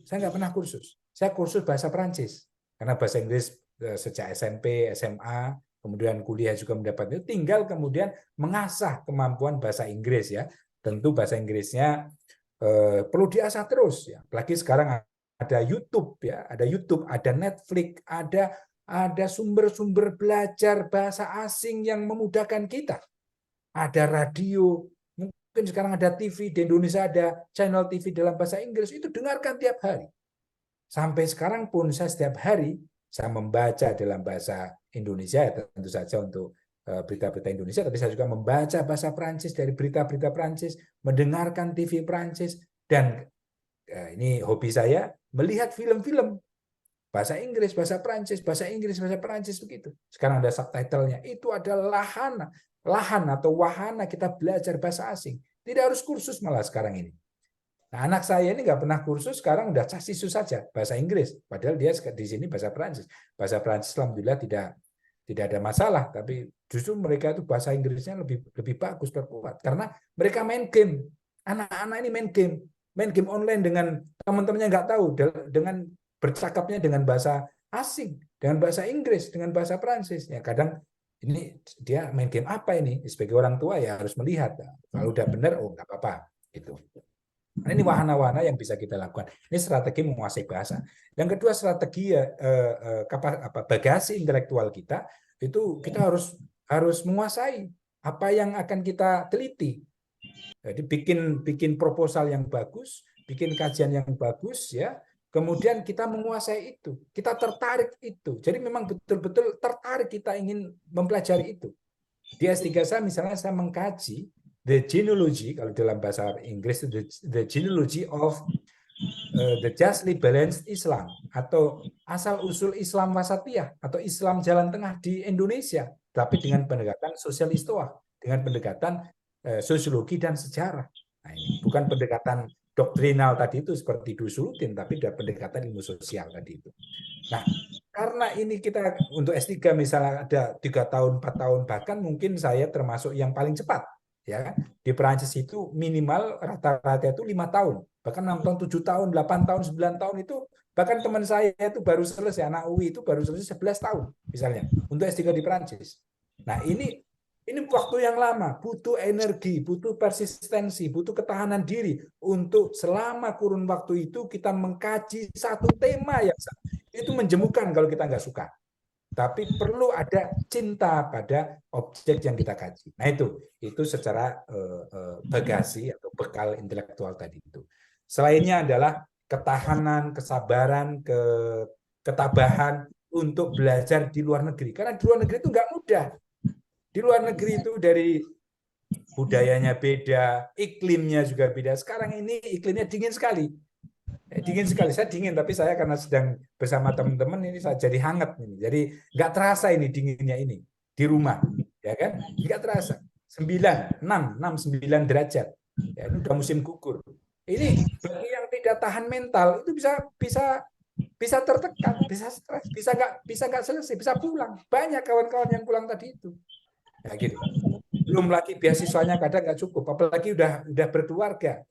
Saya nggak pernah kursus. Saya kursus bahasa Prancis. Karena bahasa Inggris sejak SMP, SMA, kemudian kuliah juga mendapat itu, tinggal kemudian mengasah kemampuan bahasa Inggris ya. Tentu bahasa Inggrisnya perlu diasah terus ya. Apalagi sekarang ada YouTube ya, ada Netflix, ada sumber-sumber belajar bahasa asing yang memudahkan kita. Ada radio, mungkin sekarang ada TV di Indonesia, ada channel TV dalam bahasa Inggris, itu dengarkan tiap hari. Sampai sekarang pun saya setiap hari saya membaca dalam bahasa Indonesia, tentu saja untuk berita-berita Indonesia, tapi saya juga membaca bahasa Prancis dari berita-berita Prancis, mendengarkan TV Prancis, dan ini hobi saya, melihat film-film bahasa Inggris, bahasa Prancis, bahasa Inggris, bahasa Prancis begitu. Sekarang ada subtitlenya. Itu adalah lahan atau wahana kita belajar bahasa asing. Tidak harus kursus malah sekarang ini. Nah, anak saya ini nggak pernah kursus, sekarang udah casisu saja bahasa Inggris. Padahal dia di sini bahasa Prancis. Bahasa Prancis alhamdulillah tidak ada masalah, tapi justru mereka itu bahasa Inggrisnya lebih bagus, berkuat. Karena mereka main game. Anak-anak ini main game online dengan teman-temannya nggak tahu, dengan bercakapnya dengan bahasa asing, dengan bahasa Inggris, dengan bahasa Prancis. Ya kadang ini dia main game apa ini? Sebagai orang tua ya harus melihat. Kalau udah benar, oh nggak apa-apa. Gitu. Nah, ini wahana-wahana yang bisa kita lakukan. Ini strategi menguasai bahasa. Yang kedua strategi bagasi intelektual kita itu kita harus menguasai apa yang akan kita teliti. Jadi bikin proposal yang bagus, bikin kajian yang bagus ya. Kemudian kita menguasai itu, kita tertarik itu. Jadi memang betul-betul tertarik kita ingin mempelajari itu. Di S3 saya misalnya saya mengkaji the genealogy, kalau dalam bahasa Inggris the genealogy of the justly balanced Islam, atau asal-usul Islam wasatiyah atau Islam jalan tengah di Indonesia, tapi dengan pendekatan sosial istoah, dengan pendekatan sosiologi dan sejarah. Nah, ini bukan pendekatan doktrinal tadi itu seperti Usuluddin, tapi ada pendekatan ilmu sosial tadi itu. Nah, karena ini kita untuk S3 misalnya ada 3 tahun, 4 tahun, bahkan mungkin saya termasuk yang paling cepat. Ya, di Perancis itu minimal rata-rata itu 5 tahun, bahkan 6 tahun, 7 tahun, 8 tahun, 9 tahun itu, bahkan teman saya itu baru selesai, anak UI itu baru selesai 11 tahun misalnya untuk S3 di Perancis. Nah, ini waktu yang lama, butuh energi, butuh persistensi, butuh ketahanan diri untuk selama kurun waktu itu kita mengkaji satu tema yang itu menjemukan kalau kita nggak suka. Tapi perlu ada cinta pada objek yang kita kaji. Nah itu secara bagasi atau bekal intelektual tadi itu. Selainnya adalah ketahanan, kesabaran, ketabahan untuk belajar di luar negeri. Karena di luar negeri itu nggak mudah. Di luar negeri itu dari budayanya beda, iklimnya juga beda. Sekarang ini iklimnya dingin sekali. Dingin sekali, saya dingin, tapi saya karena sedang bersama teman-teman ini saya jadi hangat ini. Jadi nggak terasa ini dinginnya ini di rumah, ya kan? Nggak terasa. 9, 9 derajat. Ya, ini udah musim gugur. Ini bagi yang tidak tahan mental itu bisa tertekan, bisa stres, bisa nggak selesai, bisa pulang. Banyak kawan-kawan yang pulang tadi itu. Ya gitu. Belum lagi beasiswanya kadang nggak cukup, apalagi udah berkeluarga.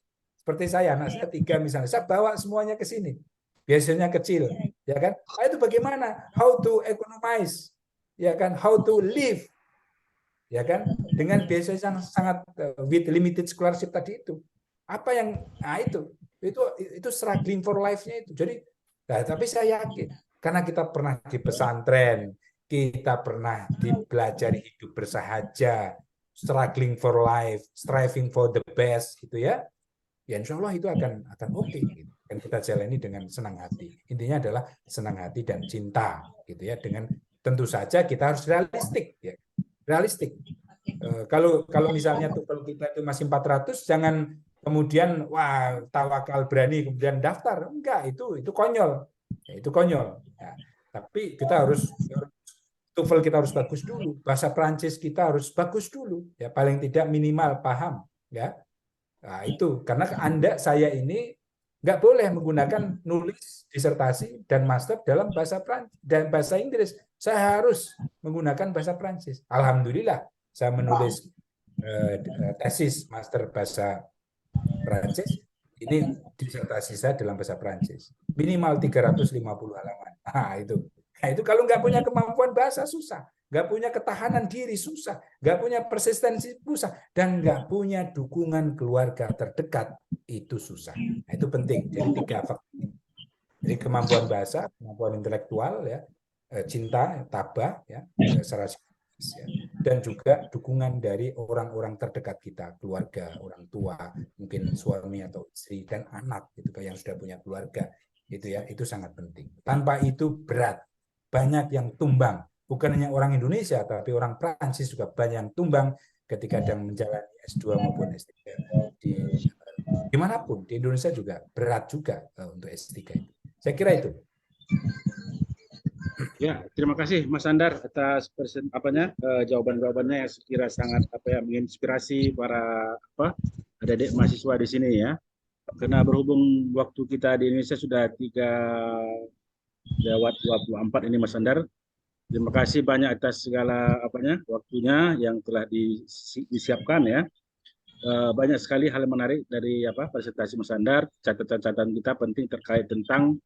Seperti saya, anak saya 3 misalnya, saya bawa semuanya ke sini. Biasanya kecil, ya kan? Nah, itu bagaimana? How to economize, ya kan? How to live, ya kan? Dengan biaya yang sangat with limited scholarship tadi itu. Apa yang, nah itu struggling for life-nya itu. Jadi, nah, tapi saya yakin karena kita pernah di pesantren, kita pernah dipelajari hidup bersahaja, struggling for life, striving for the best, gitu ya. Ya insya Allah itu akan oke. Gitu. Dan kita jalani dengan senang hati. Intinya adalah senang hati dan cinta, gitu ya. Dengan tentu saja kita harus realistik, ya. Realistik. Kalau misalnya TOEFL kita itu masih 400, jangan kemudian wah tawakal berani kemudian daftar. Enggak, itu konyol. Ya, itu konyol. Ya. Tapi kita harus TOEFL kita harus bagus dulu. Bahasa Prancis kita harus bagus dulu. Ya paling tidak minimal paham, ya. Nah, itu karena saya ini nggak boleh menggunakan nulis disertasi dan master dalam bahasa Prancis dan bahasa Inggris. Saya harus menggunakan bahasa Prancis. Alhamdulillah, saya menulis tesis master bahasa Prancis. Ini disertasi saya dalam bahasa Prancis. Minimal 350 halaman. Nah, itu kalau nggak punya kemampuan bahasa susah. Nggak punya ketahanan diri susah, nggak punya persistensi susah, dan nggak punya dukungan keluarga terdekat itu susah. Nah, itu penting. Jadi 3 faktor. Jadi kemampuan bahasa, kemampuan intelektual, ya, cinta, tabah, ya, secara ya, dan juga dukungan dari orang-orang terdekat kita, keluarga, orang tua, mungkin suami atau istri dan anak, gitu yang sudah punya keluarga, itu ya, itu sangat penting. Tanpa itu berat, banyak yang tumbang. Bukan hanya orang Indonesia, tapi orang Prancis juga banyak yang tumbang ketika sedang menjalani S2 maupun S3 dimanapun. Di Indonesia juga berat juga untuk S3 itu. Saya kira itu. Ya, terima kasih Mas Andar atas jawaban-jawabannya yang sekira sangat menginspirasi para adik-adik mahasiswa di sini ya. Karena berhubung waktu kita di Indonesia sudah 3:24 ini Mas Andar. Terima kasih banyak atas segala waktunya yang telah disiapkan ya. Banyak sekali hal menarik dari presentasi Mas Andar. Catatan-catatan kita penting terkait tentang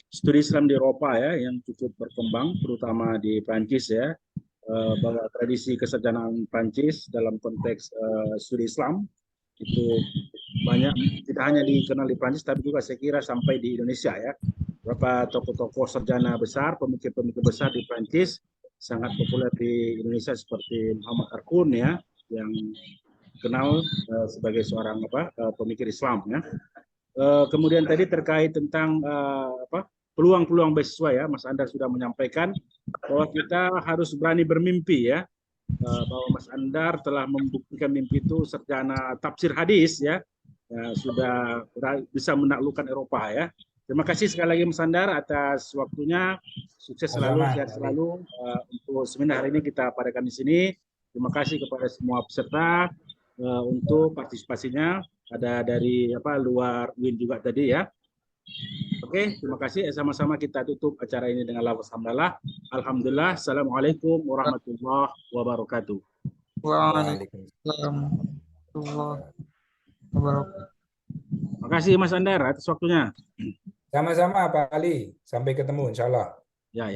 studi Islam di Eropa ya yang cukup berkembang terutama di Prancis ya. Bahwa tradisi kesarjanaan Prancis dalam konteks studi Islam itu banyak tidak hanya dikenal di Prancis tapi juga saya kira sampai di Indonesia ya. Beberapa tokoh-tokoh sarjana besar, pemikir-pemikir besar di Prancis sangat populer di Indonesia seperti Muhammad Arkun ya, yang kenal sebagai seorang pemikir Islam ya. Kemudian tadi terkait tentang peluang-peluang beasiswa ya, Mas Andar sudah menyampaikan bahwa kita harus berani bermimpi ya, bahwa Mas Andar telah membuktikan mimpi itu sarjana tafsir hadis ya, sudah bisa menaklukkan Eropa ya. Terima kasih sekali lagi Mas Andar atas waktunya. Sukses selalu, sehat selalu. Untuk seminar hari ini kita padakan di sini. Terima kasih kepada semua peserta untuk partisipasinya. Ada dari luar UIN juga tadi ya. Oke, terima kasih. Sama-sama kita tutup acara ini dengan lafaz hamdalah. Alhamdulillah. Assalamualaikum warahmatullahi wabarakatuh. Waalaikumsalam warahmatullahi wabarakatuh. Terima kasih Mas Andar atas waktunya. Sama-sama Pak Ali. Sampai ketemu insya Allah. Ya.